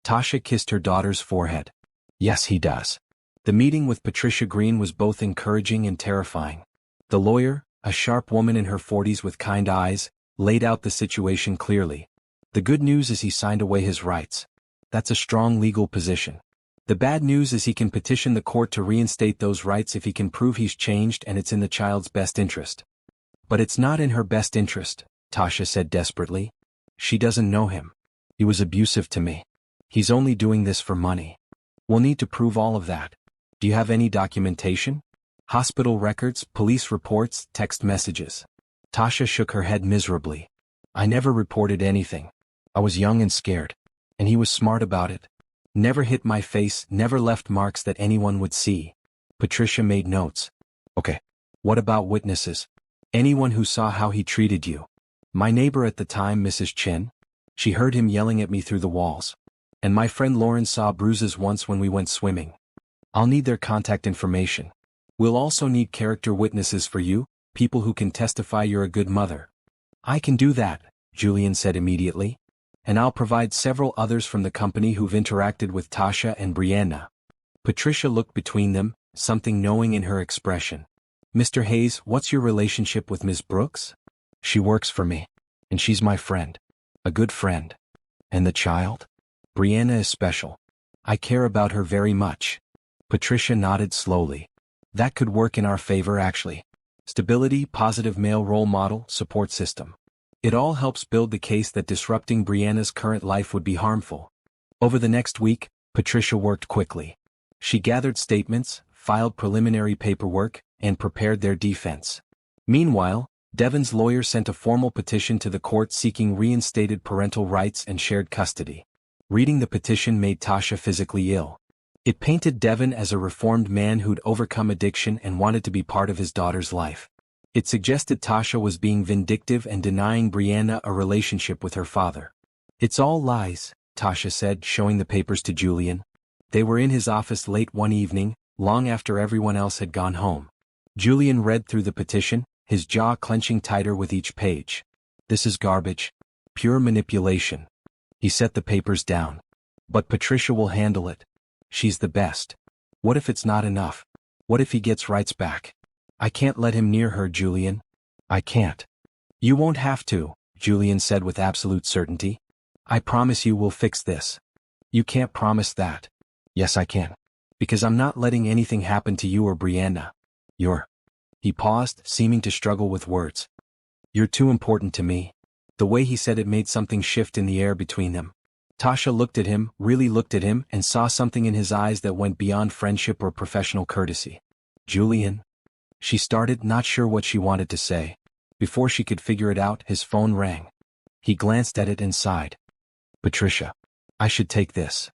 Tasha kissed her daughter's forehead. Yes, he does. The meeting with Patricia Green was both encouraging and terrifying. The lawyer, a sharp woman in her 40s with kind eyes, laid out the situation clearly. The good news is he signed away his rights. That's a strong legal position. The bad news is he can petition the court to reinstate those rights if he can prove he's changed and it's in the child's best interest. But it's not in her best interest, Tasha said desperately. She doesn't know him. He was abusive to me. He's only doing this for money. We'll need to prove all of that. Do you have any documentation? Hospital records, police reports, text messages. Tasha shook her head miserably. I never reported anything. I was young and scared. And he was smart about it. Never hit my face, never left marks that anyone would see. Patricia made notes. Okay. What about witnesses? Anyone who saw how he treated you? My neighbor at the time, Mrs. Chin. She heard him yelling at me through the walls. And my friend Lauren saw bruises once when we went swimming. I'll need their contact information. We'll also need character witnesses for you, people who can testify you're a good mother. I can do that, Julian said immediately. And I'll provide several others from the company who've interacted with Tasha and Brianna. Patricia looked between them, something knowing in her expression. Mr. Hayes, what's your relationship with Ms. Brooks? She works for me. And she's my friend. A good friend. And the child? Brianna is special. I care about her very much. Patricia nodded slowly. That could work in our favor actually. Stability, positive male role model, support system. It all helps build the case that disrupting Brianna's current life would be harmful. Over the next week, Patricia worked quickly. She gathered statements, filed preliminary paperwork, and prepared their defense. Meanwhile, Devon's lawyer sent a formal petition to the court seeking reinstated parental rights and shared custody. Reading the petition made Tasha physically ill. It painted Devon as a reformed man who'd overcome addiction and wanted to be part of his daughter's life. It suggested Tasha was being vindictive and denying Brianna a relationship with her father. It's all lies, Tasha said, showing the papers to Julian. They were in his office late one evening, long after everyone else had gone home. Julian read through the petition, his jaw clenching tighter with each page. This is garbage. Pure manipulation. He set the papers down. But Patricia will handle it. She's the best. What if it's not enough? What if he gets rights back? I can't let him near her, Julian. I can't. You won't have to, Julian said with absolute certainty. I promise you we'll fix this. You can't promise that. Yes, I can. Because I'm not letting anything happen to you or Brianna. He paused, seeming to struggle with words. You're too important to me. The way he said it made something shift in the air between them. Tasha looked at him, really looked at him, and saw something in his eyes that went beyond friendship or professional courtesy. Julian. She started, not sure what she wanted to say. Before she could figure it out, his phone rang. He glanced at it and sighed. Patricia. I should take this.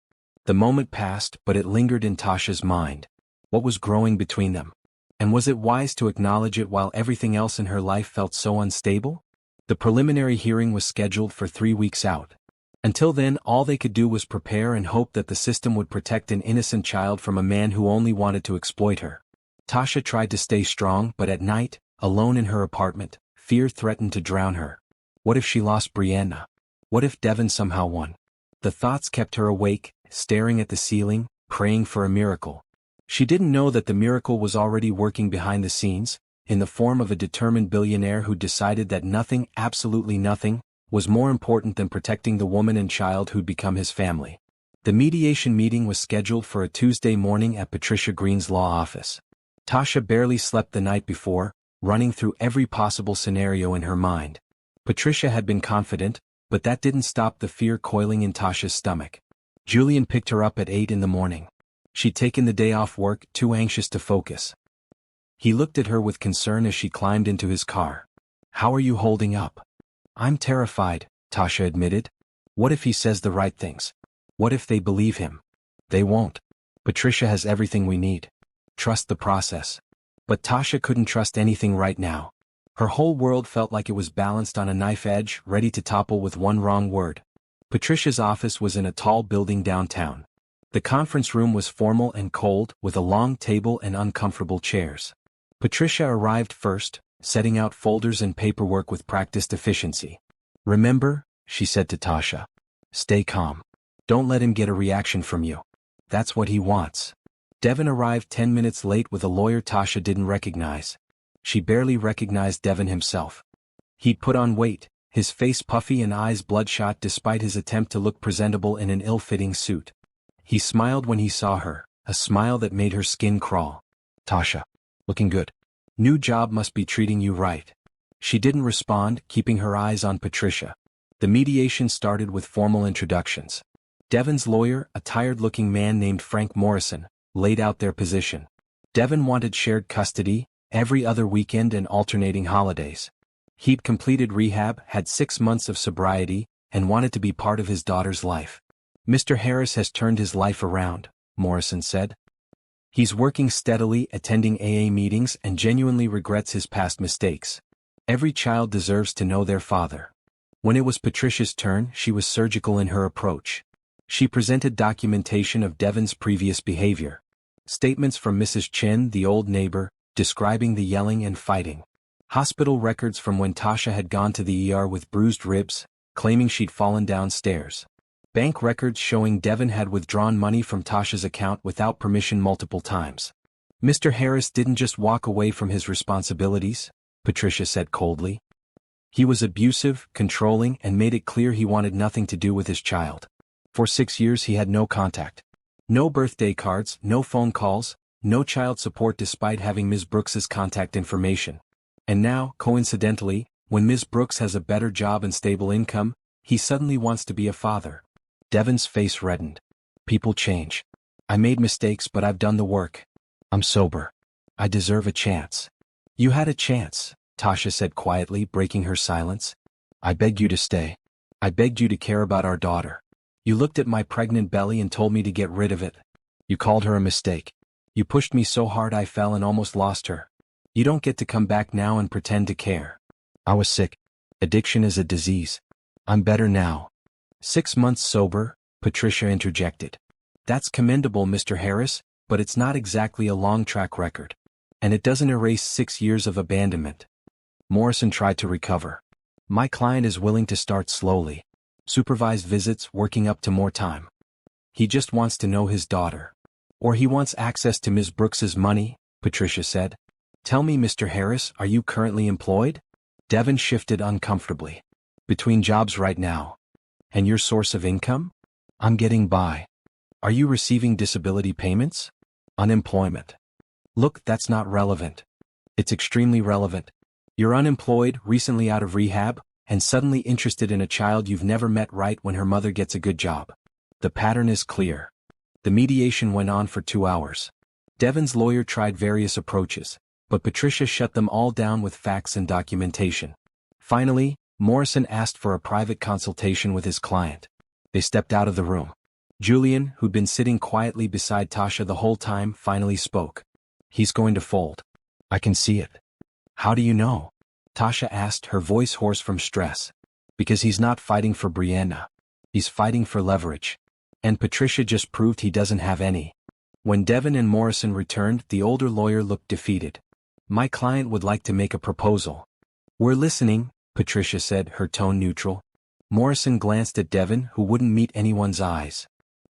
The moment passed, but it lingered in Tasha's mind. What was growing between them? And was it wise to acknowledge it while everything else in her life felt so unstable? The preliminary hearing was scheduled for 3 weeks out. Until then, all they could do was prepare and hope that the system would protect an innocent child from a man who only wanted to exploit her. Tasha tried to stay strong, but at night, alone in her apartment, fear threatened to drown her. What if she lost Brianna? What if Devon somehow won? The thoughts kept her awake, staring at the ceiling, praying for a miracle. She didn't know that the miracle was already working behind the scenes, in the form of a determined billionaire who decided that nothing, absolutely nothing, was more important than protecting the woman and child who'd become his family. The mediation meeting was scheduled for a Tuesday morning at Patricia Green's law office. Tasha barely slept the night before, running through every possible scenario in her mind. Patricia had been confident, but that didn't stop the fear coiling in Tasha's stomach. Julian picked her up at 8 in the morning. She'd taken the day off work, too anxious to focus. He looked at her with concern as she climbed into his car. How are you holding up? I'm terrified, Tasha admitted. What if he says the right things? What if they believe him? They won't. Patricia has everything we need. Trust the process. But Tasha couldn't trust anything right now. Her whole world felt like it was balanced on a knife edge, ready to topple with one wrong word. Patricia's office was in a tall building downtown. The conference room was formal and cold, with a long table and uncomfortable chairs. Patricia arrived first, setting out folders and paperwork with practiced efficiency. "Remember," she said to Tasha. "Stay calm. Don't let him get a reaction from you. That's what he wants." Devin arrived 10 minutes late with a lawyer Tasha didn't recognize. She barely recognized Devin himself. He'd put on weight, his face puffy and eyes bloodshot despite his attempt to look presentable in an ill-fitting suit. He smiled when he saw her, a smile that made her skin crawl. "Tasha. Looking good. New job must be treating you right." She didn't respond, keeping her eyes on Patricia. The mediation started with formal introductions. Devin's lawyer, a tired-looking man named Frank Morrison, laid out their position. Devin wanted shared custody, every other weekend and alternating holidays. He'd completed rehab, had 6 months of sobriety, and wanted to be part of his daughter's life. "Mr. Harris has turned his life around," Morrison said. "He's working steadily, attending AA meetings, and genuinely regrets his past mistakes. Every child deserves to know their father." When it was Patricia's turn, she was surgical in her approach. She presented documentation of Devin's previous behavior. Statements from Mrs. Chen, the old neighbor, describing the yelling and fighting. Hospital records from when Tasha had gone to the ER with bruised ribs, claiming she'd fallen downstairs. Bank records showing Devin had withdrawn money from Tasha's account without permission multiple times. "Mr. Harris didn't just walk away from his responsibilities," Patricia said coldly. "He was abusive, controlling, and made it clear he wanted nothing to do with his child. For 6 years he had no contact. No birthday cards, no phone calls, no child support despite having Ms. Brooks's contact information. And now, coincidentally, when Ms. Brooks has a better job and stable income, he suddenly wants to be a father." Devin's face reddened. "People change. I made mistakes, but I've done the work. I'm sober. I deserve a chance." "You had a chance," Tasha said quietly, breaking her silence. "I begged you to stay. I begged you to care about our daughter. You looked at my pregnant belly and told me to get rid of it. You called her a mistake. You pushed me so hard I fell and almost lost her. You don't get to come back now and pretend to care. I was sick. Addiction is a disease. I'm better now." "6 months sober," Patricia interjected. "That's commendable, Mr. Harris, but it's not exactly a long track record. And it doesn't erase 6 years of abandonment." Morrison tried to recover. "My client is willing to start slowly. Supervised visits, working up to more time. He just wants to know his daughter. Or he wants access to Ms. Brooks's money," Patricia said. "Tell me, Mr. Harris, are you currently employed?" Devin shifted uncomfortably. "Between jobs right now. And your source of income?" "I'm getting by." "Are you receiving disability payments?" "Unemployment." "Look, that's not relevant." "It's extremely relevant. You're unemployed, recently out of rehab, and suddenly interested in a child you've never met right when her mother gets a good job. The pattern is clear." The mediation went on for 2 hours. Devin's lawyer tried various approaches, but Patricia shut them all down with facts and documentation. Finally, Morrison asked for a private consultation with his client. They stepped out of the room. Julian, who'd been sitting quietly beside Tasha the whole time, finally spoke. "He's going to fold. I can see it." "How do you know?" Tasha asked, her voice hoarse from stress. "Because he's not fighting for Brianna. He's fighting for leverage. And Patricia just proved he doesn't have any." When Devin and Morrison returned, the older lawyer looked defeated. "My client would like to make a proposal." "We're listening," Patricia said, her tone neutral. Morrison glanced at Devin, who wouldn't meet anyone's eyes.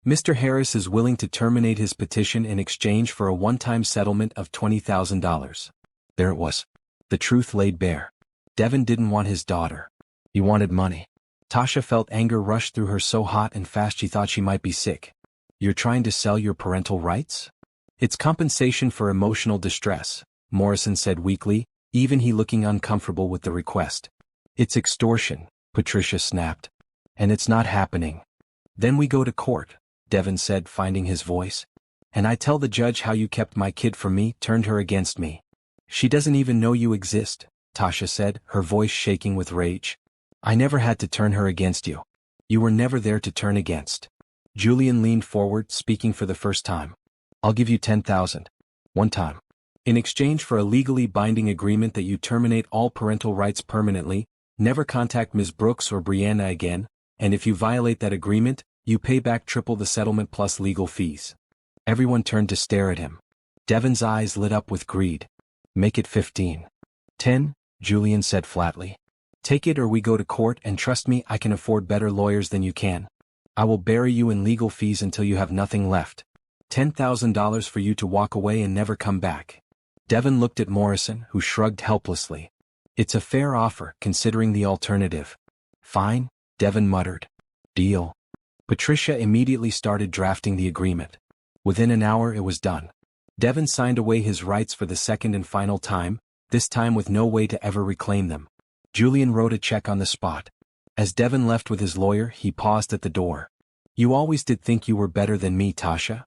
"Mr. Harris is willing to terminate his petition in exchange for a one-time settlement of $20,000. There it was. The truth laid bare. Devin didn't want his daughter. He wanted money. Tasha felt anger rush through her so hot and fast she thought she might be sick. "You're trying to sell your parental rights?" "It's compensation for emotional distress," Morrison said weakly, even he looking uncomfortable with the request. "It's extortion," Patricia snapped. "And it's not happening." "Then we go to court," Devin said, finding his voice. "And I tell the judge how you kept my kid from me, turned her against me." "She doesn't even know you exist," Tasha said, her voice shaking with rage. "I never had to turn her against you. You were never there to turn against." Julian leaned forward, speaking for the first time. "I'll give you 10,000. One time. In exchange for a legally binding agreement that you terminate all parental rights permanently, never contact Ms. Brooks or Brianna again, and if you violate that agreement, you pay back triple the settlement plus legal fees. Everyone turned to stare at him. Devon's eyes lit up with greed. Make it 15. 10, Julian said flatly. Take it or we go to court, and trust me, I can afford better lawyers than you can. I will bury you in legal fees until you have nothing left. $10,000 for you to walk away and never come back. Devon looked at Morrison, who shrugged helplessly. It's a fair offer, considering the alternative. Fine, Devon muttered. Deal. Patricia immediately started drafting the agreement. Within an hour it was done. Devon signed away his rights for the second and final time, this time with no way to ever reclaim them. Julian wrote a check on the spot. As Devon left with his lawyer, he paused at the door. You always did think you were better than me, Tasha.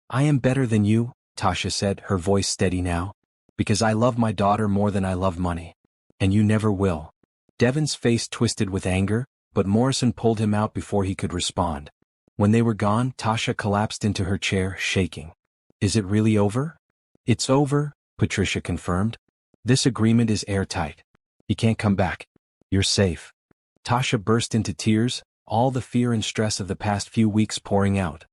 I am better than you, Tasha said, her voice steady now. Because I love my daughter more than I love money. And you never will. Devon's face twisted with anger, but Morrison pulled him out before he could respond. When they were gone, Tasha collapsed into her chair, shaking. Is it really over? It's over, Patricia confirmed. This agreement is airtight. He can't come back. You're safe. Tasha burst into tears, all the fear and stress of the past few weeks pouring out.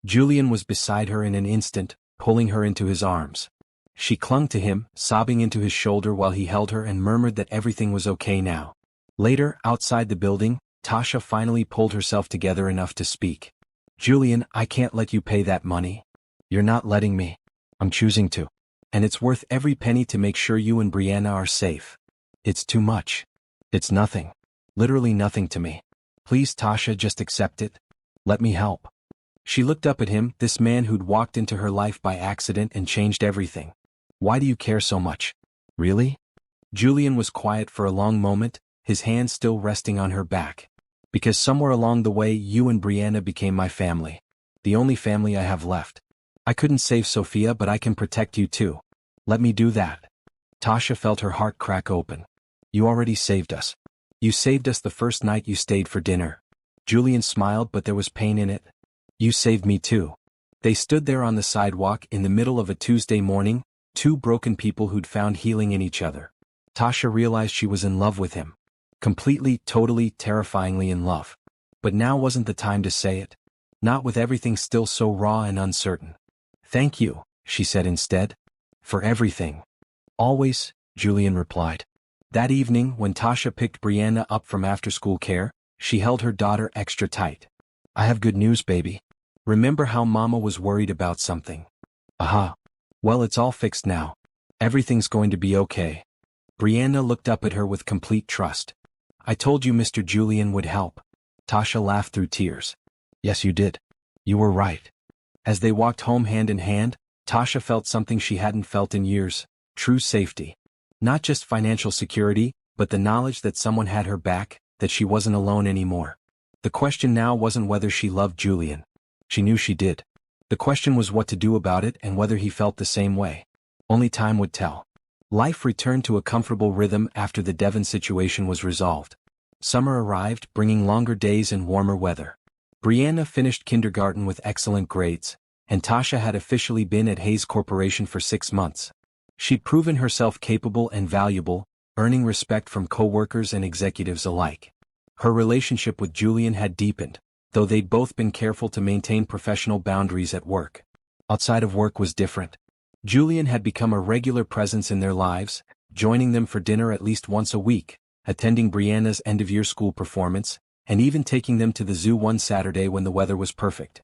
Julian was beside her in an instant, pulling her into his arms. She clung to him, sobbing into his shoulder while he held her and murmured that everything was okay now. Later, outside the building, Tasha finally pulled herself together enough to speak. Julian, I can't let you pay that money. You're not letting me. I'm choosing to. And it's worth every penny to make sure you and Brianna are safe. It's too much. It's nothing. Literally nothing to me. Please, Tasha, just accept it. Let me help. She looked up at him, this man who'd walked into her life by accident and changed everything. Why do you care so much? Really? Julian was quiet for a long moment, his hand still resting on her back. Because somewhere along the way you and Brianna became my family. The only family I have left. I couldn't save Sophia, but I can protect you too. Let me do that. Tasha felt her heart crack open. You already saved us. You saved us the first night you stayed for dinner. Julian smiled, but there was pain in it. You saved me too. They stood there on the sidewalk in the middle of a Tuesday morning, two broken people who'd found healing in each other. Tasha realized she was in love with him. Completely, totally, terrifyingly in love. But now wasn't the time to say it. Not with everything still so raw and uncertain. Thank you, she said instead. For everything. Always, Julian replied. That evening, when Tasha picked Brianna up from after-school care, she held her daughter extra tight. I have good news, baby. Remember how Mama was worried about something? Aha. Well, it's all fixed now. Everything's going to be okay. Brianna looked up at her with complete trust. I told you Mr. Julian would help. Tasha laughed through tears. Yes, you did. You were right. As they walked home hand in hand, Tasha felt something she hadn't felt in years, true safety. Not just financial security, but the knowledge that someone had her back, that she wasn't alone anymore. The question now wasn't whether she loved Julian. She knew she did. The question was what to do about it and whether he felt the same way. Only time would tell. Life returned to a comfortable rhythm after the Devon situation was resolved. Summer arrived, bringing longer days and warmer weather. Brianna finished kindergarten with excellent grades, and Tasha had officially been at Hayes Corporation for 6 months. She'd proven herself capable and valuable, earning respect from co-workers and executives alike. Her relationship with Julian had deepened, though they'd both been careful to maintain professional boundaries at work. Outside of work was different. Julian had become a regular presence in their lives, joining them for dinner at least once a week, attending Brianna's end-of-year school performance, and even taking them to the zoo one Saturday when the weather was perfect.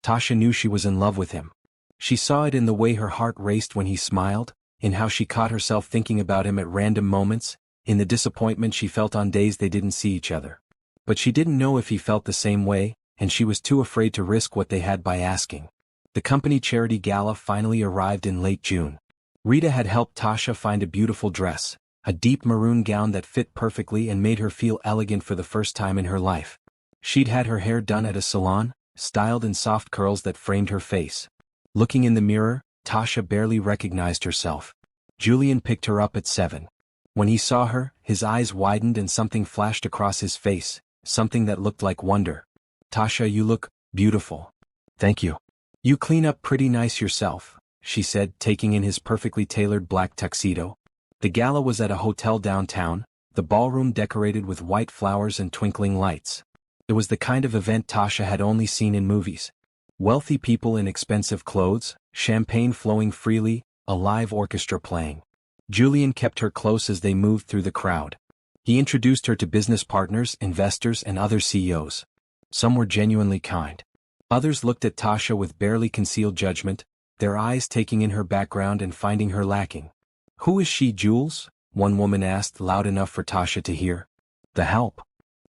Tasha knew she was in love with him. She saw it in the way her heart raced when he smiled, in how she caught herself thinking about him at random moments, in the disappointment she felt on days they didn't see each other. But she didn't know if he felt the same way, and she was too afraid to risk what they had by asking. The company charity gala finally arrived in late June. Rita had helped Tasha find a beautiful dress, a deep maroon gown that fit perfectly and made her feel elegant for the first time in her life. She'd had her hair done at a salon, styled in soft curls that framed her face. Looking in the mirror, Tasha barely recognized herself. Julian picked her up at 7. When he saw her, his eyes widened and something flashed across his face, something that looked like wonder. Tasha, you look beautiful. Thank you. You clean up pretty nice yourself, she said, taking in his perfectly tailored black tuxedo. The gala was at a hotel downtown, the ballroom decorated with white flowers and twinkling lights. It was the kind of event Tasha had only seen in movies. Wealthy people in expensive clothes, champagne flowing freely, a live orchestra playing. Julian kept her close as they moved through the crowd. He introduced her to business partners, investors, and other CEOs. Some were genuinely kind. Others looked at Tasha with barely concealed judgment, their eyes taking in her background and finding her lacking. "Who is she, Jules?" one woman asked loud enough for Tasha to hear. "The help."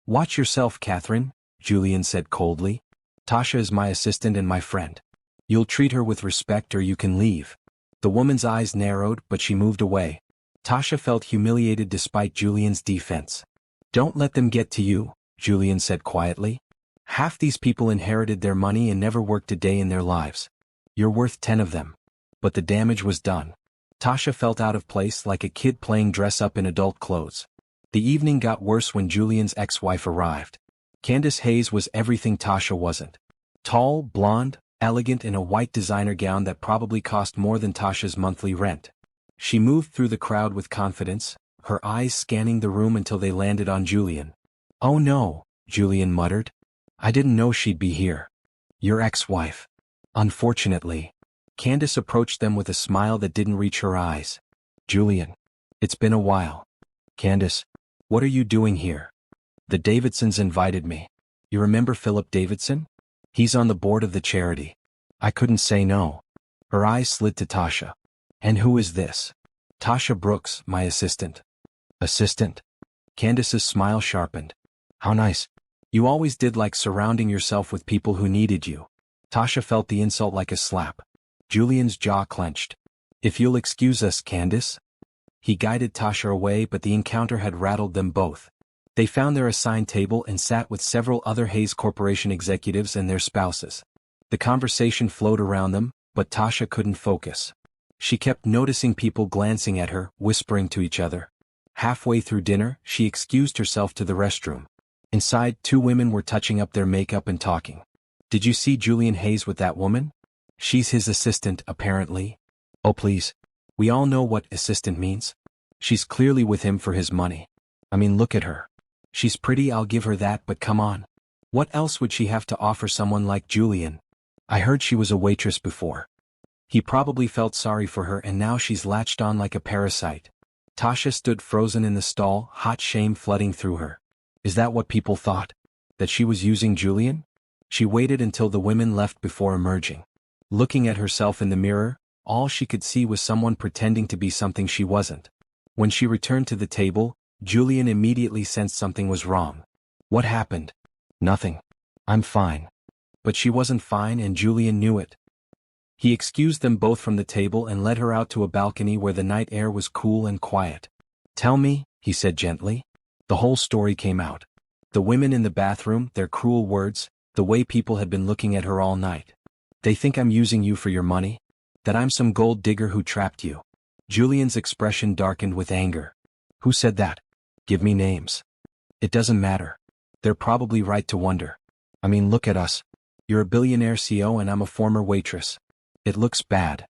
"Watch yourself, Catherine," Julian said coldly. "Tasha is my assistant and my friend. You'll treat her with respect or you can leave." The woman's eyes narrowed, but she moved away. Tasha felt humiliated despite Julian's defense. "Don't let them get to you," Julian said quietly. "Half these people inherited their money and never worked a day in their lives. You're worth 10 of them." But the damage was done. Tasha felt out of place, like a kid playing dress-up in adult clothes. The evening got worse when Julian's ex-wife arrived. Candace Hayes was everything Tasha wasn't. Tall, blonde, elegant in a white designer gown that probably cost more than Tasha's monthly rent. She moved through the crowd with confidence, her eyes scanning the room until they landed on Julian. "Oh no," Julian muttered. "I didn't know she'd be here." "Your ex-wife." "Unfortunately." Candace approached them with a smile that didn't reach her eyes. "Julian. It's been a while." "Candace. What are you doing here?" "The Davidsons invited me. You remember Philip Davidson? He's on the board of the charity." "I couldn't say no." Her eyes slid to Tasha. "And who is this?" "Tasha Brooks, my assistant." "Assistant?" Candace's smile sharpened. "How nice. You always did like surrounding yourself with people who needed you." Tasha felt the insult like a slap. Julian's jaw clenched. "If you'll excuse us, Candace." He guided Tasha away, but the encounter had rattled them both. They found their assigned table and sat with several other Hayes Corporation executives and their spouses. The conversation flowed around them, but Tasha couldn't focus. She kept noticing people glancing at her, whispering to each other. Halfway through dinner, she excused herself to the restroom. Inside, 2 women were touching up their makeup and talking. "Did you see Julian Hayes with that woman?" "She's his assistant, apparently." "Oh please. We all know what assistant means. She's clearly with him for his money. I mean, look at her. She's pretty, I'll give her that, but come on. What else would she have to offer someone like Julian? I heard she was a waitress before." He probably felt sorry for her, and now she's latched on like a parasite. Tasha stood frozen in the stall, hot shame flooding through her. Is that what people thought? That she was using Julian? She waited until the women left before emerging. Looking at herself in the mirror, all she could see was someone pretending to be something she wasn't. When she returned to the table, Julian immediately sensed something was wrong. "What happened?" "Nothing. I'm fine." But she wasn't fine, and Julian knew it. He excused them both from the table and led her out to a balcony where the night air was cool and quiet. "Tell me," he said gently. The whole story came out. The women in the bathroom, their cruel words, the way people had been looking at her all night. "They think I'm using you for your money? That I'm some gold digger who trapped you?" Julian's expression darkened with anger. "Who said that? Give me names." "It doesn't matter. They're probably right to wonder. I mean, look at us. You're a billionaire CEO and I'm a former waitress. It looks bad."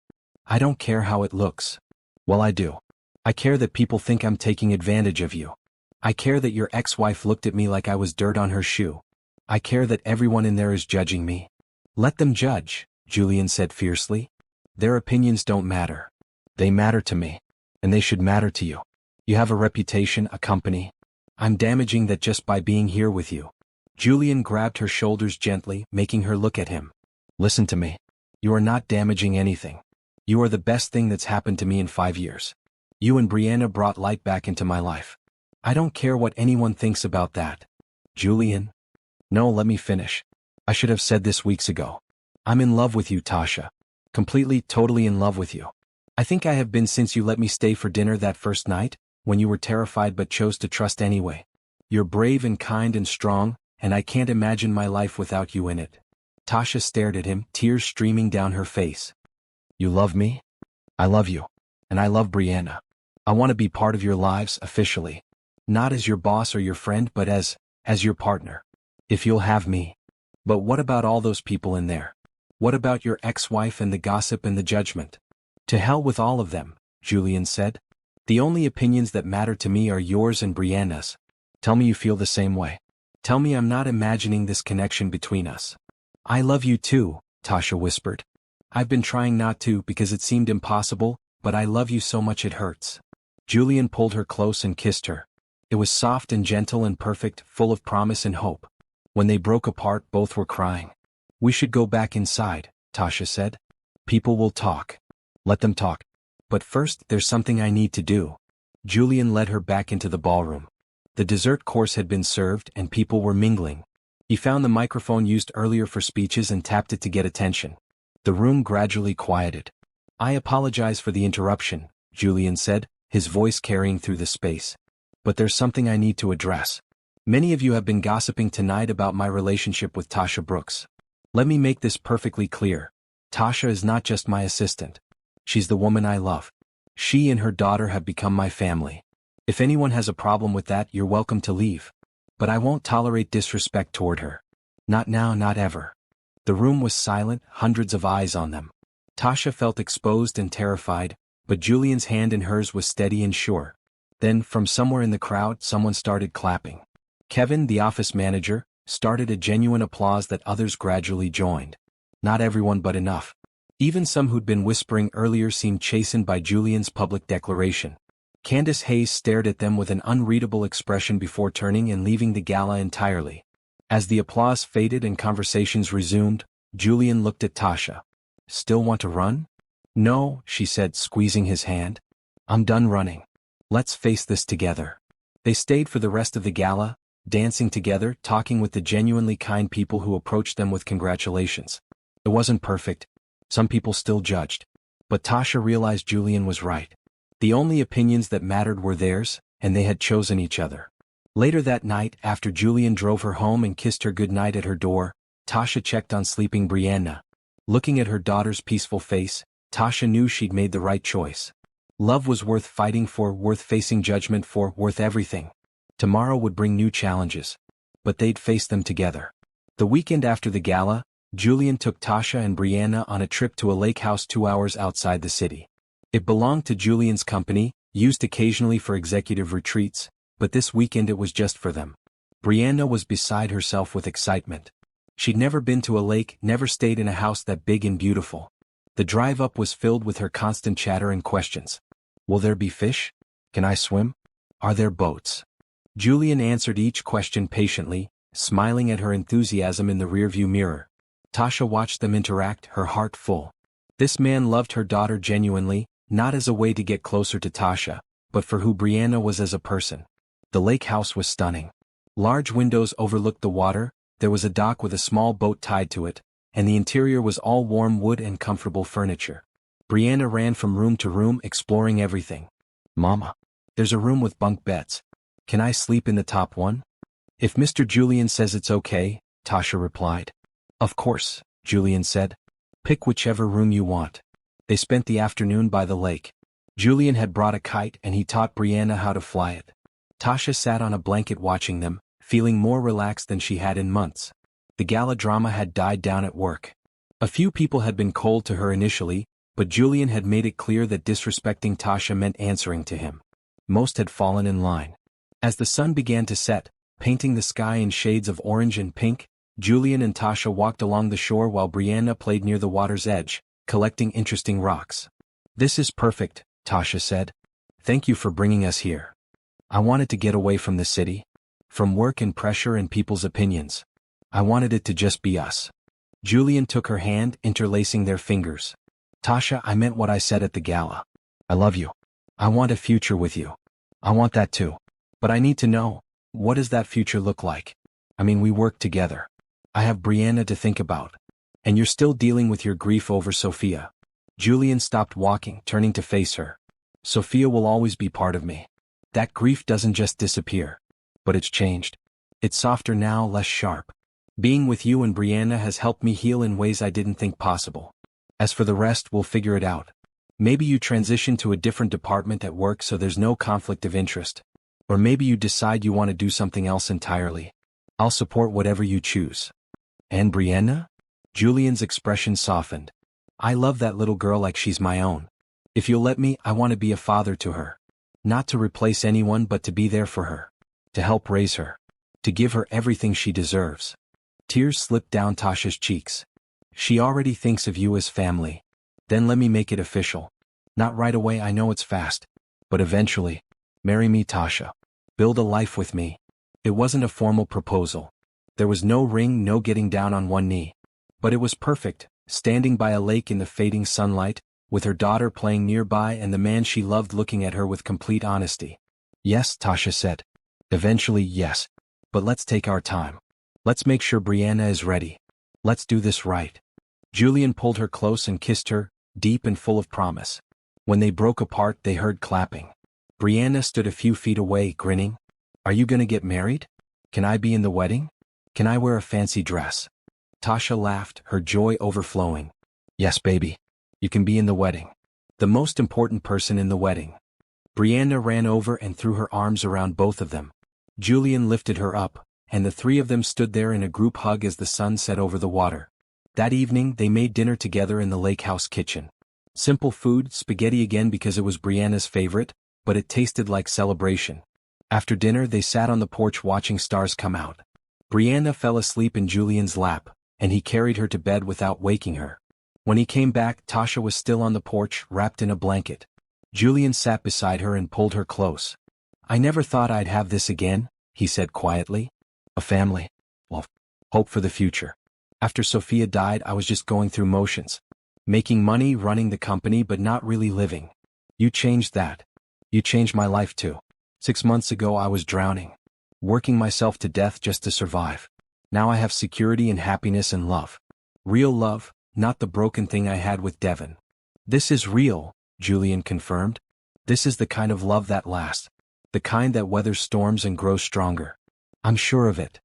"I don't care how it looks." "Well, I do. I care that people think I'm taking advantage of you. I care that your ex-wife looked at me like I was dirt on her shoe. I care that everyone in there is judging me." "Let them judge," Julian said fiercely. "Their opinions don't matter. They matter to me. And they should matter to you. You have a reputation, a company. I'm damaging that just by being here with you." Julian grabbed her shoulders gently, making her look at him. "Listen to me. You are not damaging anything. You are the best thing that's happened to me in 5 years. You and Brianna brought light back into my life. I don't care what anyone thinks about that." "Julian." "No, let me finish. I should have said this weeks ago. I'm in love with you, Tasha. Completely, totally in love with you. I think I have been since you let me stay for dinner that first night, when you were terrified but chose to trust anyway. You're brave and kind and strong, and I can't imagine my life without you in it." Tasha stared at him, tears streaming down her face. "You love me? I love you. And I love Brianna. I want to be part of your lives, officially. Not as your boss or your friend, but as your partner. If you'll have me. But what about all those people in there? What about your ex-wife and the gossip and the judgment?" "To hell with all of them," Julian said. "The only opinions that matter to me are yours and Brianna's. Tell me you feel the same way." Tell me I'm not imagining this connection between us. I love you too, Tasha whispered. I've been trying not to because it seemed impossible, but I love you so much it hurts. Julian pulled her close and kissed her. It was soft and gentle and perfect, full of promise and hope. When they broke apart, both were crying. We should go back inside, Tasha said. People will talk. Let them talk. But first, there's something I need to do. Julian led her back into the ballroom. The dessert course had been served and people were mingling. He found the microphone used earlier for speeches and tapped it to get attention. The room gradually quieted. I apologize for the interruption, Julian said, his voice carrying through the space. But there's something I need to address. Many of you have been gossiping tonight about my relationship with Tasha Brooks. Let me make this perfectly clear. Tasha is not just my assistant. She's the woman I love. She and her daughter have become my family. If anyone has a problem with that, you're welcome to leave. But I won't tolerate disrespect toward her. Not now, not ever. The room was silent, hundreds of eyes on them. Tasha felt exposed and terrified, but Julian's hand in hers was steady and sure. Then, from somewhere in the crowd, someone started clapping. Kevin, the office manager, started a genuine applause that others gradually joined. Not everyone, but enough. Even some who'd been whispering earlier seemed chastened by Julian's public declaration. Candace Hayes stared at them with an unreadable expression before turning and leaving the gala entirely. As the applause faded and conversations resumed, Julian looked at Tasha. Still want to run? No, she said, squeezing his hand. I'm done running. Let's face this together. They stayed for the rest of the gala, dancing together, talking with the genuinely kind people who approached them with congratulations. It wasn't perfect. Some people still judged. But Tasha realized Julian was right. The only opinions that mattered were theirs, and they had chosen each other. Later that night, after Julian drove her home and kissed her goodnight at her door, Tasha checked on sleeping Brianna. Looking at her daughter's peaceful face, Tasha knew she'd made the right choice. Love was worth fighting for, worth facing judgment for, worth everything. Tomorrow would bring new challenges. But they'd face them together. The weekend after the gala, Julian took Tasha and Brianna on a trip to a lake house 2 hours outside the city. It belonged to Julian's company, used occasionally for executive retreats, but this weekend it was just for them. Brianna was beside herself with excitement. She'd never been to a lake, never stayed in a house that big and beautiful. The drive up was filled with her constant chatter and questions. Will there be fish? Can I swim? Are there boats? Julian answered each question patiently, smiling at her enthusiasm in the rearview mirror. Tasha watched them interact, her heart full. This man loved her daughter genuinely, not as a way to get closer to Tasha, but for who Brianna was as a person. The lake house was stunning. Large windows overlooked the water, there was a dock with a small boat tied to it, and the interior was all warm wood and comfortable furniture. Brianna ran from room to room exploring everything. Mama, there's a room with bunk beds. Can I sleep in the top one? If Mr. Julian says it's okay, Tasha replied. Of course, Julian said. Pick whichever room you want. They spent the afternoon by the lake. Julian had brought a kite and he taught Brianna how to fly it. Tasha sat on a blanket watching them, feeling more relaxed than she had in months. The gala drama had died down at work. A few people had been cold to her initially, but Julian had made it clear that disrespecting Tasha meant answering to him. Most had fallen in line. As the sun began to set, painting the sky in shades of orange and pink, Julian and Tasha walked along the shore while Brianna played near the water's edge, collecting interesting rocks. This is perfect, Tasha said. Thank you for bringing us here. I wanted to get away from the city. From work and pressure and people's opinions. I wanted it to just be us. Julian took her hand, interlacing their fingers. Tasha, I meant what I said at the gala. I love you. I want a future with you. I want that too. But I need to know, what does that future look like? I mean, we work together. I have Brianna to think about. And you're still dealing with your grief over Sophia. Julian stopped walking, turning to face her. Sophia will always be part of me. That grief doesn't just disappear. But it's changed. It's softer now, less sharp. Being with you and Brianna has helped me heal in ways I didn't think possible. As for the rest, we'll figure it out. Maybe you transition to a different department at work so there's no conflict of interest. Or maybe you decide you want to do something else entirely. I'll support whatever you choose. And Brianna? Julian's expression softened. I love that little girl like she's my own. If you'll let me, I want to be a father to her. Not to replace anyone but to be there for her. To help raise her. to give her everything she deserves. Tears slipped down Tasha's cheeks. She already thinks of you as family. Then let me make it official. Not right away, I know it's fast. But eventually. Marry me, Tasha. Build a life with me. It wasn't a formal proposal. There was no ring, no getting down on one knee. But it was perfect, standing by a lake in the fading sunlight, with her daughter playing nearby and the man she loved looking at her with complete honesty. Yes, Tasha said. Eventually, yes. But let's take our time. Let's make sure Brianna is ready. Let's do this right. Julian pulled her close and kissed her, deep and full of promise. When they broke apart, they heard clapping. Brianna stood a few feet away, grinning. Are you gonna get married? Can I be in the wedding? Can I wear a fancy dress? Tasha laughed, her joy overflowing. Yes, baby. You can be in the wedding. The most important person in the wedding. Brianna ran over and threw her arms around both of them. Julian lifted her up, and the three of them stood there in a group hug as the sun set over the water. That evening, they made dinner together in the lake house kitchen. Simple food, spaghetti again because it was Brianna's favorite, but it tasted like celebration. After dinner, they sat on the porch watching stars come out. Brianna fell asleep in Julian's lap, and he carried her to bed without waking her. When he came back, Tasha was still on the porch, wrapped in a blanket. Julian sat beside her and pulled her close. I never thought I'd have this again, he said quietly. A family. Well, hope for the future. After Sophia died, I was just going through motions. Making money, running the company, but not really living. You changed that. You changed my life too. 6 months ago I was drowning. Working myself to death just to survive. Now I have security and happiness and love. Real love, not the broken thing I had with Devon. This is real, Julian confirmed. This is the kind of love that lasts. The kind that weathers storms and grows stronger. I'm sure of it.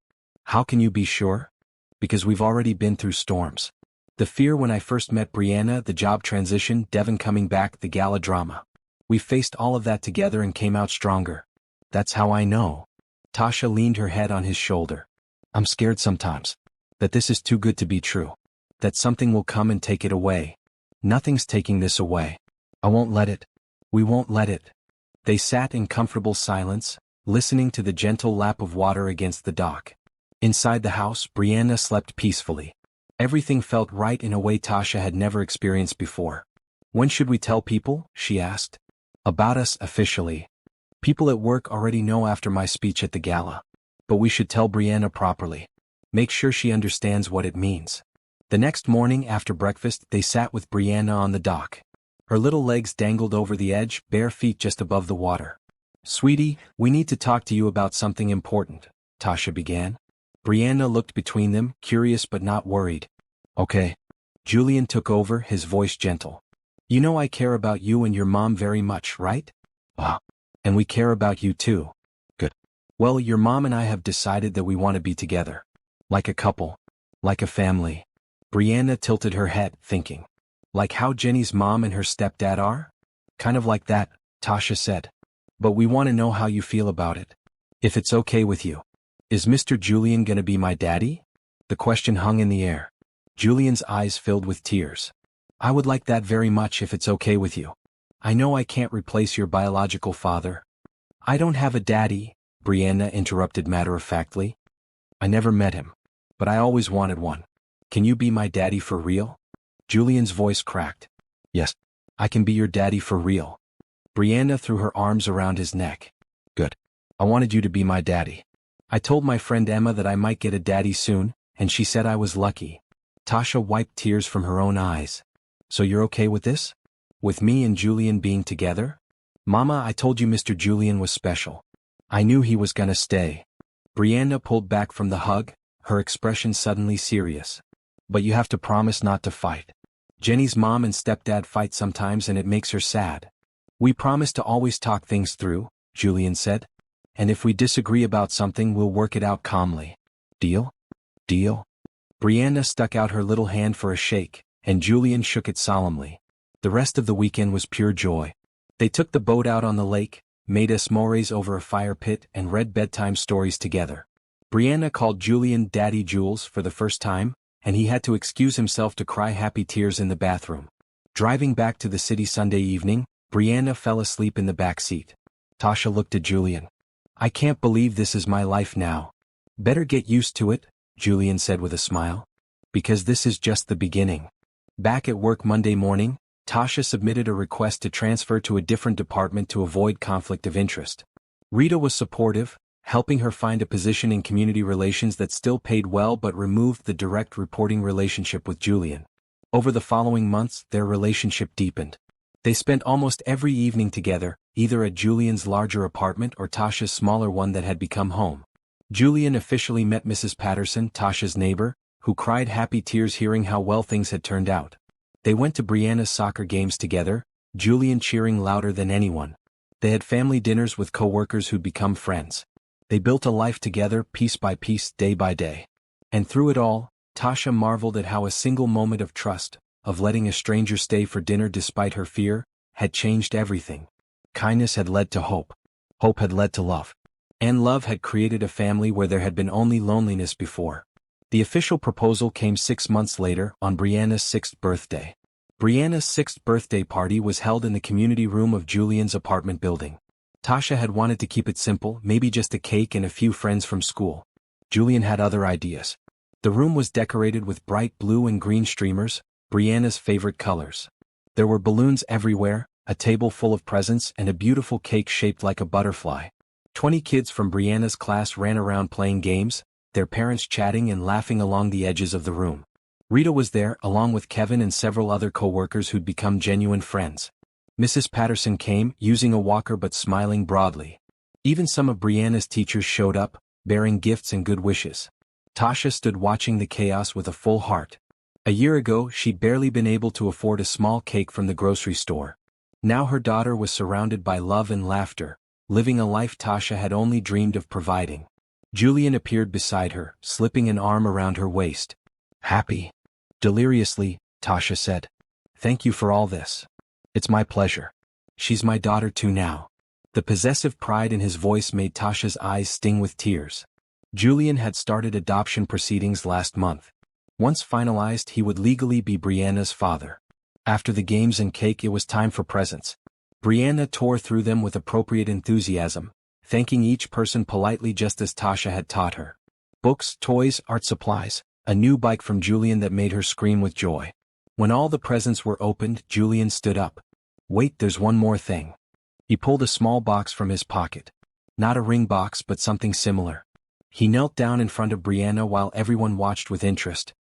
How can you be sure? Because we've already been through storms. The fear when I first met Brianna, the job transition, Devon coming back, the gala drama. We faced all of that together and came out stronger. That's how I know. Tasha leaned her head on his shoulder. I'm scared sometimes. That this is too good to be true. That something will come and take it away. Nothing's taking this away. I won't let it. We won't let it. They sat in comfortable silence, listening to the gentle lap of water against the dock. Inside the house, Brianna slept peacefully. Everything felt right in a way Tasha had never experienced before. When should we tell people? She asked. About us officially. People at work already know after my speech at the gala. But we should tell Brianna properly. Make sure she understands what it means. The next morning after breakfast, they sat with Brianna on the dock. Her little legs dangled over the edge, bare feet just above the water. Sweetie, we need to talk to you about something important, Tasha began. Brianna looked between them, curious but not worried. Okay. Julian took over, his voice gentle. You know I care about you and your mom very much, right? And we care about you too. Good. Well, your mom and I have decided that we want to be together. Like a couple. Like a family. Brianna tilted her head, thinking. Like how Jenny's mom and her stepdad are? Kind of like that, Tasha said. But we want to know how you feel about it. If it's okay with you. Is Mr. Julian gonna be my daddy? The question hung in the air. Julian's eyes filled with tears. I would like that very much if it's okay with you. I know I can't replace your biological father. I don't have a daddy, Brianna interrupted matter-of-factly. I never met him. But I always wanted one. Can you be my daddy for real? Julian's voice cracked. Yes, I can be your daddy for real. Brianna threw her arms around his neck. Good. I wanted you to be my daddy. I told my friend Emma that I might get a daddy soon, and she said I was lucky. Tasha wiped tears from her own eyes. So you're okay with this? With me and Julian being together? Mama, I told you Mr. Julian was special. I knew he was gonna stay. Brianna pulled back from the hug, her expression suddenly serious. But you have to promise not to fight. Jenny's mom and stepdad fight sometimes and it makes her sad. We promise to always talk things through, Julian said. And if we disagree about something, we'll work it out calmly. Deal? Deal? Brianna stuck out her little hand for a shake, and Julian shook it solemnly. The rest of the weekend was pure joy. They took the boat out on the lake, made s'mores over a fire pit, and read bedtime stories together. Brianna called Julian Daddy Jules for the first time, and he had to excuse himself to cry happy tears in the bathroom. Driving back to the city Sunday evening, Brianna fell asleep in the back seat. Tasha looked at Julian. I can't believe this is my life now. Better get used to it, Julian said with a smile. Because this is just the beginning. Back at work Monday morning, Tasha submitted a request to transfer to a different department to avoid conflict of interest. Rita was supportive, helping her find a position in community relations that still paid well but removed the direct reporting relationship with Julian. Over the following months, their relationship deepened. They spent almost every evening together, either at Julian's larger apartment or Tasha's smaller one that had become home. Julian officially met Mrs. Patterson, Tasha's neighbor, who cried happy tears hearing how well things had turned out. They went to Brianna's soccer games together, Julian cheering louder than anyone. They had family dinners with co-workers who'd become friends. They built a life together, piece by piece, day by day. And through it all, Tasha marveled at how a single moment of trust, of letting a stranger stay for dinner despite her fear, had changed everything. Kindness had led to hope. Hope had led to love. And love had created a family where there had been only loneliness before. The official proposal came 6 months later, on Brianna's 6th birthday. Brianna's 6th birthday party was held in the community room of Julian's apartment building. Tasha had wanted to keep it simple, maybe just a cake and a few friends from school. Julian had other ideas. The room was decorated with bright blue and green streamers, Brianna's favorite colors. There were balloons everywhere, a table full of presents and a beautiful cake shaped like a butterfly. 20 kids from Brianna's class ran around playing games, their parents chatting and laughing along the edges of the room. Rita was there, along with Kevin and several other co-workers who'd become genuine friends. Mrs. Patterson came, using a walker but smiling broadly. Even some of Brianna's teachers showed up, bearing gifts and good wishes. Tasha stood watching the chaos with a full heart. A year ago, she'd barely been able to afford a small cake from the grocery store. Now her daughter was surrounded by love and laughter, living a life Tasha had only dreamed of providing. Julian appeared beside her, slipping an arm around her waist. Happy? Deliriously, Tasha said. Thank you for all this. It's my pleasure. She's my daughter too now. The possessive pride in his voice made Tasha's eyes sting with tears. Julian had started adoption proceedings last month. Once finalized, he would legally be Brianna's father. After the games and cake, it was time for presents. Brianna tore through them with appropriate enthusiasm, thanking each person politely just as Tasha had taught her. Books, toys, art supplies, a new bike from Julian that made her scream with joy. When all the presents were opened, Julian stood up. Wait, there's one more thing. He pulled a small box from his pocket. Not a ring box, but something similar. He knelt down in front of Brianna while everyone watched with interest.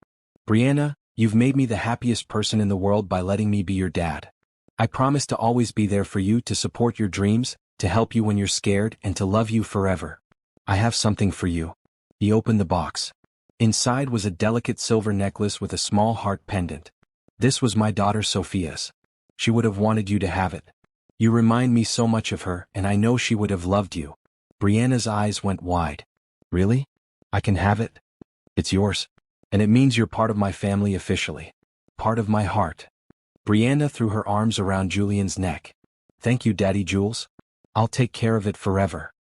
Brianna, you've made me the happiest person in the world by letting me be your dad. I promise to always be there for you, to support your dreams, to help you when you're scared, and to love you forever. I have something for you. He opened the box. Inside was a delicate silver necklace with a small heart pendant. This was my daughter Sophia's. She would have wanted you to have it. You remind me so much of her, and I know she would have loved you. Brianna's eyes went wide. Really? I can have it? It's yours. And it means you're part of my family officially. Part of my heart. Brianna threw her arms around Julian's neck. Thank you, Daddy Jules. I'll take care of it forever.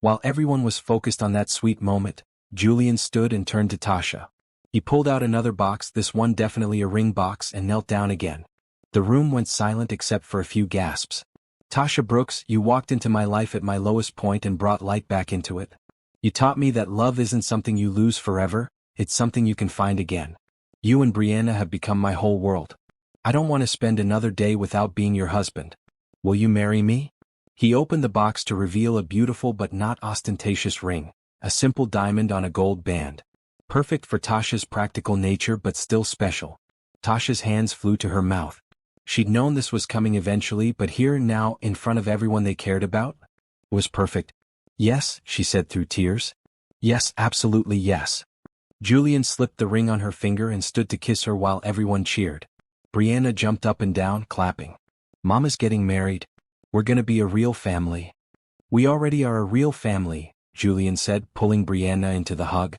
While everyone was focused on that sweet moment, Julian stood and turned to Tasha. He pulled out another box, this one definitely a ring box, and knelt down again. The room went silent except for a few gasps. Tasha Brooks, you walked into my life at my lowest point and brought light back into it. You taught me that love isn't something you lose forever, it's something you can find again. You and Brianna have become my whole world. I don't want to spend another day without being your husband. Will you marry me? He opened the box to reveal a beautiful but not ostentatious ring, a simple diamond on a gold band. Perfect for Tasha's practical nature but still special. Tasha's hands flew to her mouth. She'd known this was coming eventually, but here now, in front of everyone they cared about? It was perfect. Yes, she said through tears. Yes, absolutely yes. Julian slipped the ring on her finger and stood to kiss her while everyone cheered. Brianna jumped up and down, clapping. Mama's getting married. We're gonna be a real family. We already are a real family, Julian said, pulling Brianna into the hug.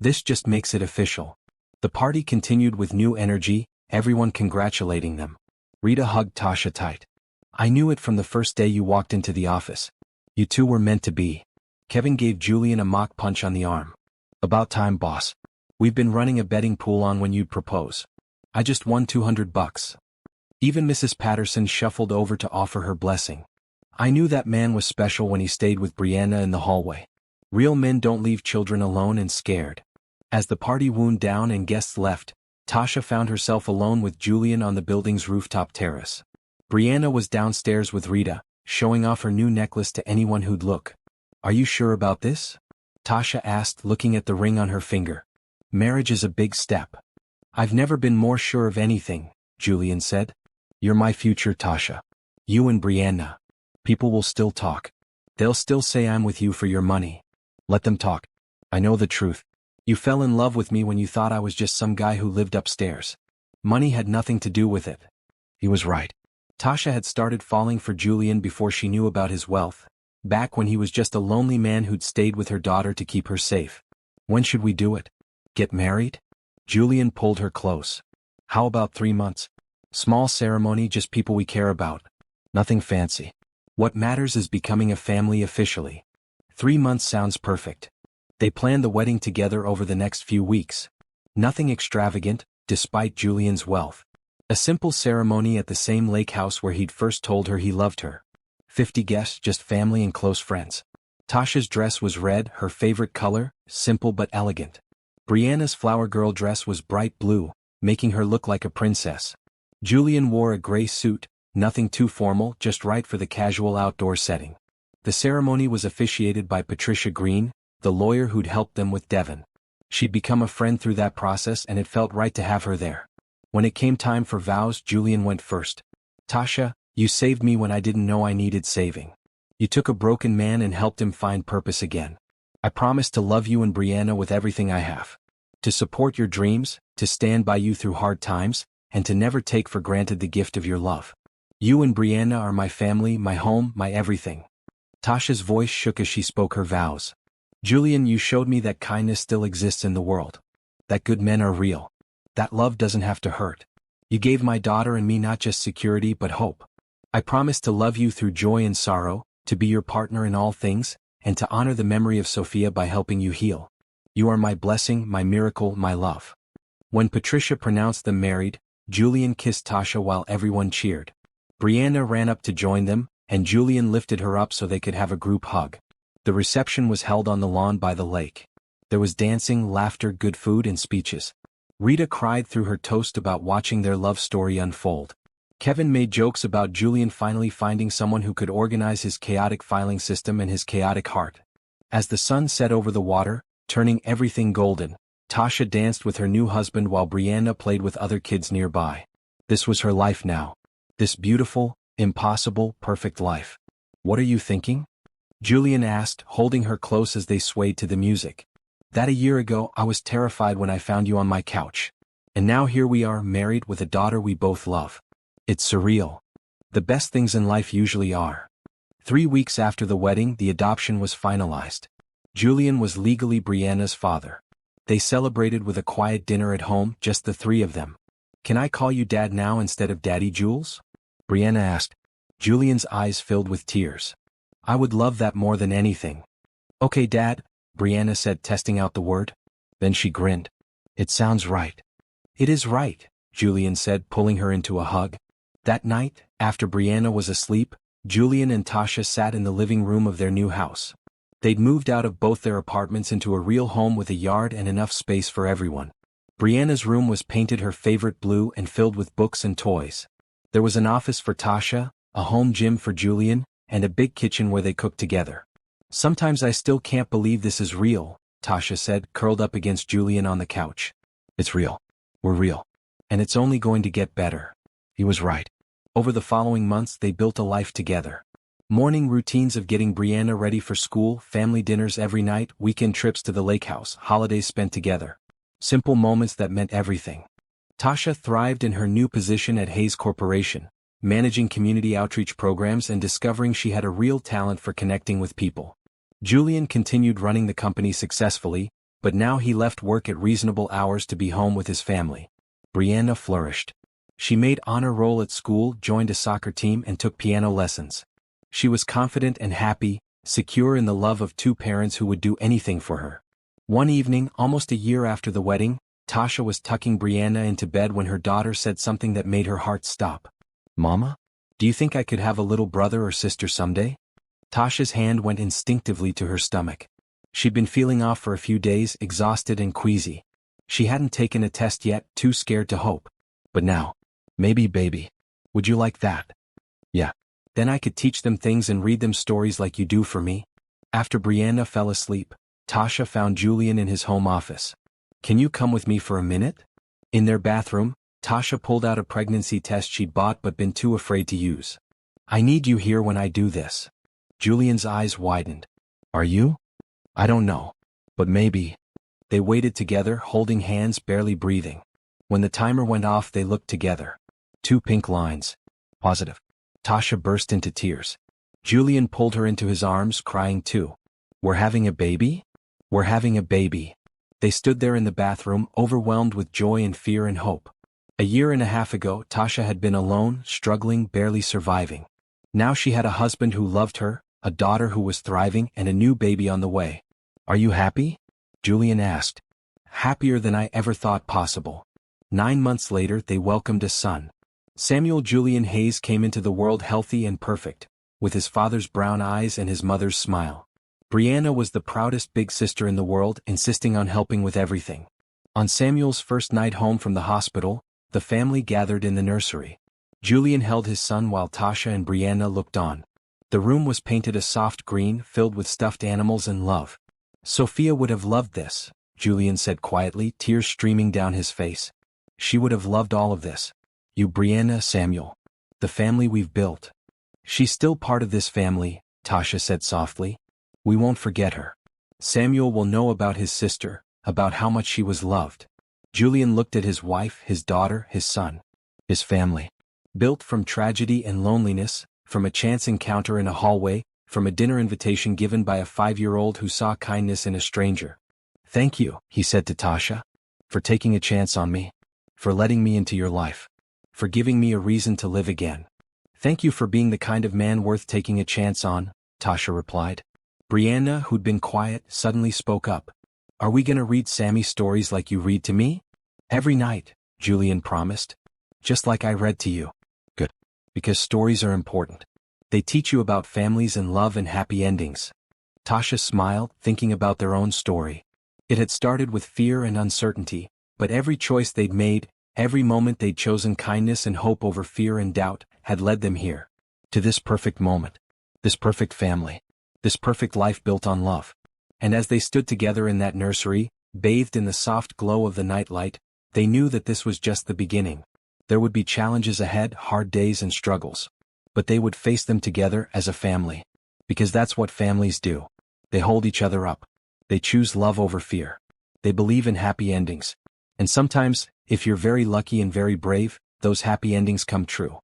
This just makes it official. The party continued with new energy, everyone congratulating them. Rita hugged Tasha tight. I knew it from the first day you walked into the office. You two were meant to be. Kevin gave Julian a mock punch on the arm. About time, boss. We've been running a betting pool on when you'd propose. I just won $200. Even Mrs. Patterson shuffled over to offer her blessing. I knew that man was special when he stayed with Brianna in the hallway. Real men don't leave children alone and scared. As the party wound down and guests left, Tasha found herself alone with Julian on the building's rooftop terrace. Brianna was downstairs with Rita, showing off her new necklace to anyone who'd look. "Are you sure about this?" Tasha asked, looking at the ring on her finger. "Marriage is a big step." "I've never been more sure of anything," Julian said. "You're my future, Tasha. You and Brianna. People will still talk. They'll still say I'm with you for your money. Let them talk. I know the truth. You fell in love with me when you thought I was just some guy who lived upstairs. Money had nothing to do with it." He was right. Tasha had started falling for Julian before she knew about his wealth, back when he was just a lonely man who'd stayed with her daughter to keep her safe. "When should we do it? Get married?" Julian pulled her close. "How about 3 months? Small ceremony, just people we care about. Nothing fancy. What matters is becoming a family officially. 3 months sounds perfect." They planned the wedding together over the next few weeks. Nothing extravagant, despite Julian's wealth. A simple ceremony at the same lake house where he'd first told her he loved her. 50 guests, just family and close friends. Tasha's dress was red, her favorite color, simple but elegant. Brianna's flower girl dress was bright blue, making her look like a princess. Julian wore a gray suit, nothing too formal, just right for the casual outdoor setting. The ceremony was officiated by Patricia Green, the lawyer who'd helped them with Devon. She'd become a friend through that process and it felt right to have her there. When it came time for vows, Julian went first. "Tasha, you saved me when I didn't know I needed saving. You took a broken man and helped him find purpose again. I promise to love you and Brianna with everything I have. To support your dreams, to stand by you through hard times, and to never take for granted the gift of your love. You and Brianna are my family, my home, my everything." Tasha's voice shook as she spoke her vows. "Julian, you showed me that kindness still exists in the world. That good men are real. That love doesn't have to hurt. You gave my daughter and me not just security but hope. I promise to love you through joy and sorrow, to be your partner in all things, and to honor the memory of Sophia by helping you heal. You are my blessing, my miracle, my love." When Patricia pronounced them married, Julian kissed Tasha while everyone cheered. Brianna ran up to join them, and Julian lifted her up so they could have a group hug. The reception was held on the lawn by the lake. There was dancing, laughter, good food, and speeches. Rita cried through her toast about watching their love story unfold. Kevin made jokes about Julian finally finding someone who could organize his chaotic filing system and his chaotic heart. As the sun set over the water, turning everything golden, Tasha danced with her new husband while Brianna played with other kids nearby. This was her life now. This beautiful, impossible, perfect life. "What are you thinking?" Julian asked, holding her close as they swayed to the music. "That a year ago I was terrified when I found you on my couch. And now here we are, married with a daughter we both love. It's surreal. The best things in life usually are." 3 weeks after the wedding, the adoption was finalized. Julian was legally Brianna's father. They celebrated with a quiet dinner at home, just the 3 of them. "Can I call you Dad now instead of Daddy, Jules?" Brianna asked. Julian's eyes filled with tears. "I would love that more than anything." "Okay, Dad," Brianna said, testing out the word. Then she grinned. "It sounds right." "It is right," Julian said, pulling her into a hug. That night, after Brianna was asleep, Julian and Tasha sat in the living room of their new house. They'd moved out of both their apartments into a real home with a yard and enough space for everyone. Brianna's room was painted her favorite blue and filled with books and toys. There was an office for Tasha, a home gym for Julian, and a big kitchen where they cooked together. "Sometimes I still can't believe this is real," Tasha said, curled up against Julian on the couch. "It's real. We're real. And it's only going to get better." He was right. Over the following months they built a life together. Morning routines of getting Brianna ready for school, family dinners every night, weekend trips to the lake house, holidays spent together. Simple moments that meant everything. Tasha thrived in her new position at Hayes Corporation, managing community outreach programs and discovering she had a real talent for connecting with people. Julian continued running the company successfully, but now he left work at reasonable hours to be home with his family. Brianna flourished. She made honor roll at school, joined a soccer team, and took piano lessons. She was confident and happy, secure in the love of 2 parents who would do anything for her. One evening, almost a year after the wedding, Tasha was tucking Brianna into bed when her daughter said something that made her heart stop. "Mama? Do you think I could have a little brother or sister someday?" Tasha's hand went instinctively to her stomach. She'd been feeling off for a few days, exhausted and queasy. She hadn't taken a test yet, too scared to hope. But now, maybe baby. Would you like that? Yeah. Then I could teach them things and read them stories like you do for me. After Brianna fell asleep, Tasha found Julian in his home office. Can you come with me for a minute? In their bathroom, Tasha pulled out a pregnancy test she'd bought but been too afraid to use. I need you here when I do this. Julian's eyes widened. Are you? I don't know. But maybe. They waited together, holding hands, barely breathing. When the timer went off, they looked together. 2 pink lines. Positive. Tasha burst into tears. Julian pulled her into his arms, crying too. We're having a baby? We're having a baby. They stood there in the bathroom, overwhelmed with joy and fear and hope. A year and a half ago, Tasha had been alone, struggling, barely surviving. Now she had a husband who loved her, a daughter who was thriving, and a new baby on the way. Are you happy? Julian asked. Happier than I ever thought possible. 9 months later, they welcomed a son. Samuel Julian Hayes came into the world healthy and perfect, with his father's brown eyes and his mother's smile. Brianna was the proudest big sister in the world, insisting on helping with everything. On Samuel's first night home from the hospital, the family gathered in the nursery. Julian held his son while Tasha and Brianna looked on. The room was painted a soft green, filled with stuffed animals and love. Sophia would have loved this, Julian said quietly, tears streaming down his face. She would have loved all of this. You, Brianna, Samuel. The family we've built. She's still part of this family, Tasha said softly. We won't forget her. Samuel will know about his sister, about how much she was loved. Julian looked at his wife, his daughter, his son. His family. Built from tragedy and loneliness, from a chance encounter in a hallway, from a dinner invitation given by a 5-year-old who saw kindness in a stranger. Thank you, he said to Tasha, for taking a chance on me, for letting me into your life, for giving me a reason to live again. Thank you for being the kind of man worth taking a chance on, Tasha replied. Brianna, who'd been quiet, suddenly spoke up. Are we gonna read Sammy stories like you read to me? Every night, Julian promised. Just like I read to you. Good. Because stories are important. They teach you about families and love and happy endings. Tasha smiled, thinking about their own story. It had started with fear and uncertainty, but every choice they'd made, every moment they'd chosen kindness and hope over fear and doubt, had led them here. To this perfect moment. This perfect family. This perfect life built on love. And as they stood together in that nursery, bathed in the soft glow of the nightlight, they knew that this was just the beginning. There would be challenges ahead, hard days and struggles. But they would face them together as a family. Because that's what families do. They hold each other up. They choose love over fear. They believe in happy endings. And sometimes, if you're very lucky and very brave, those happy endings come true.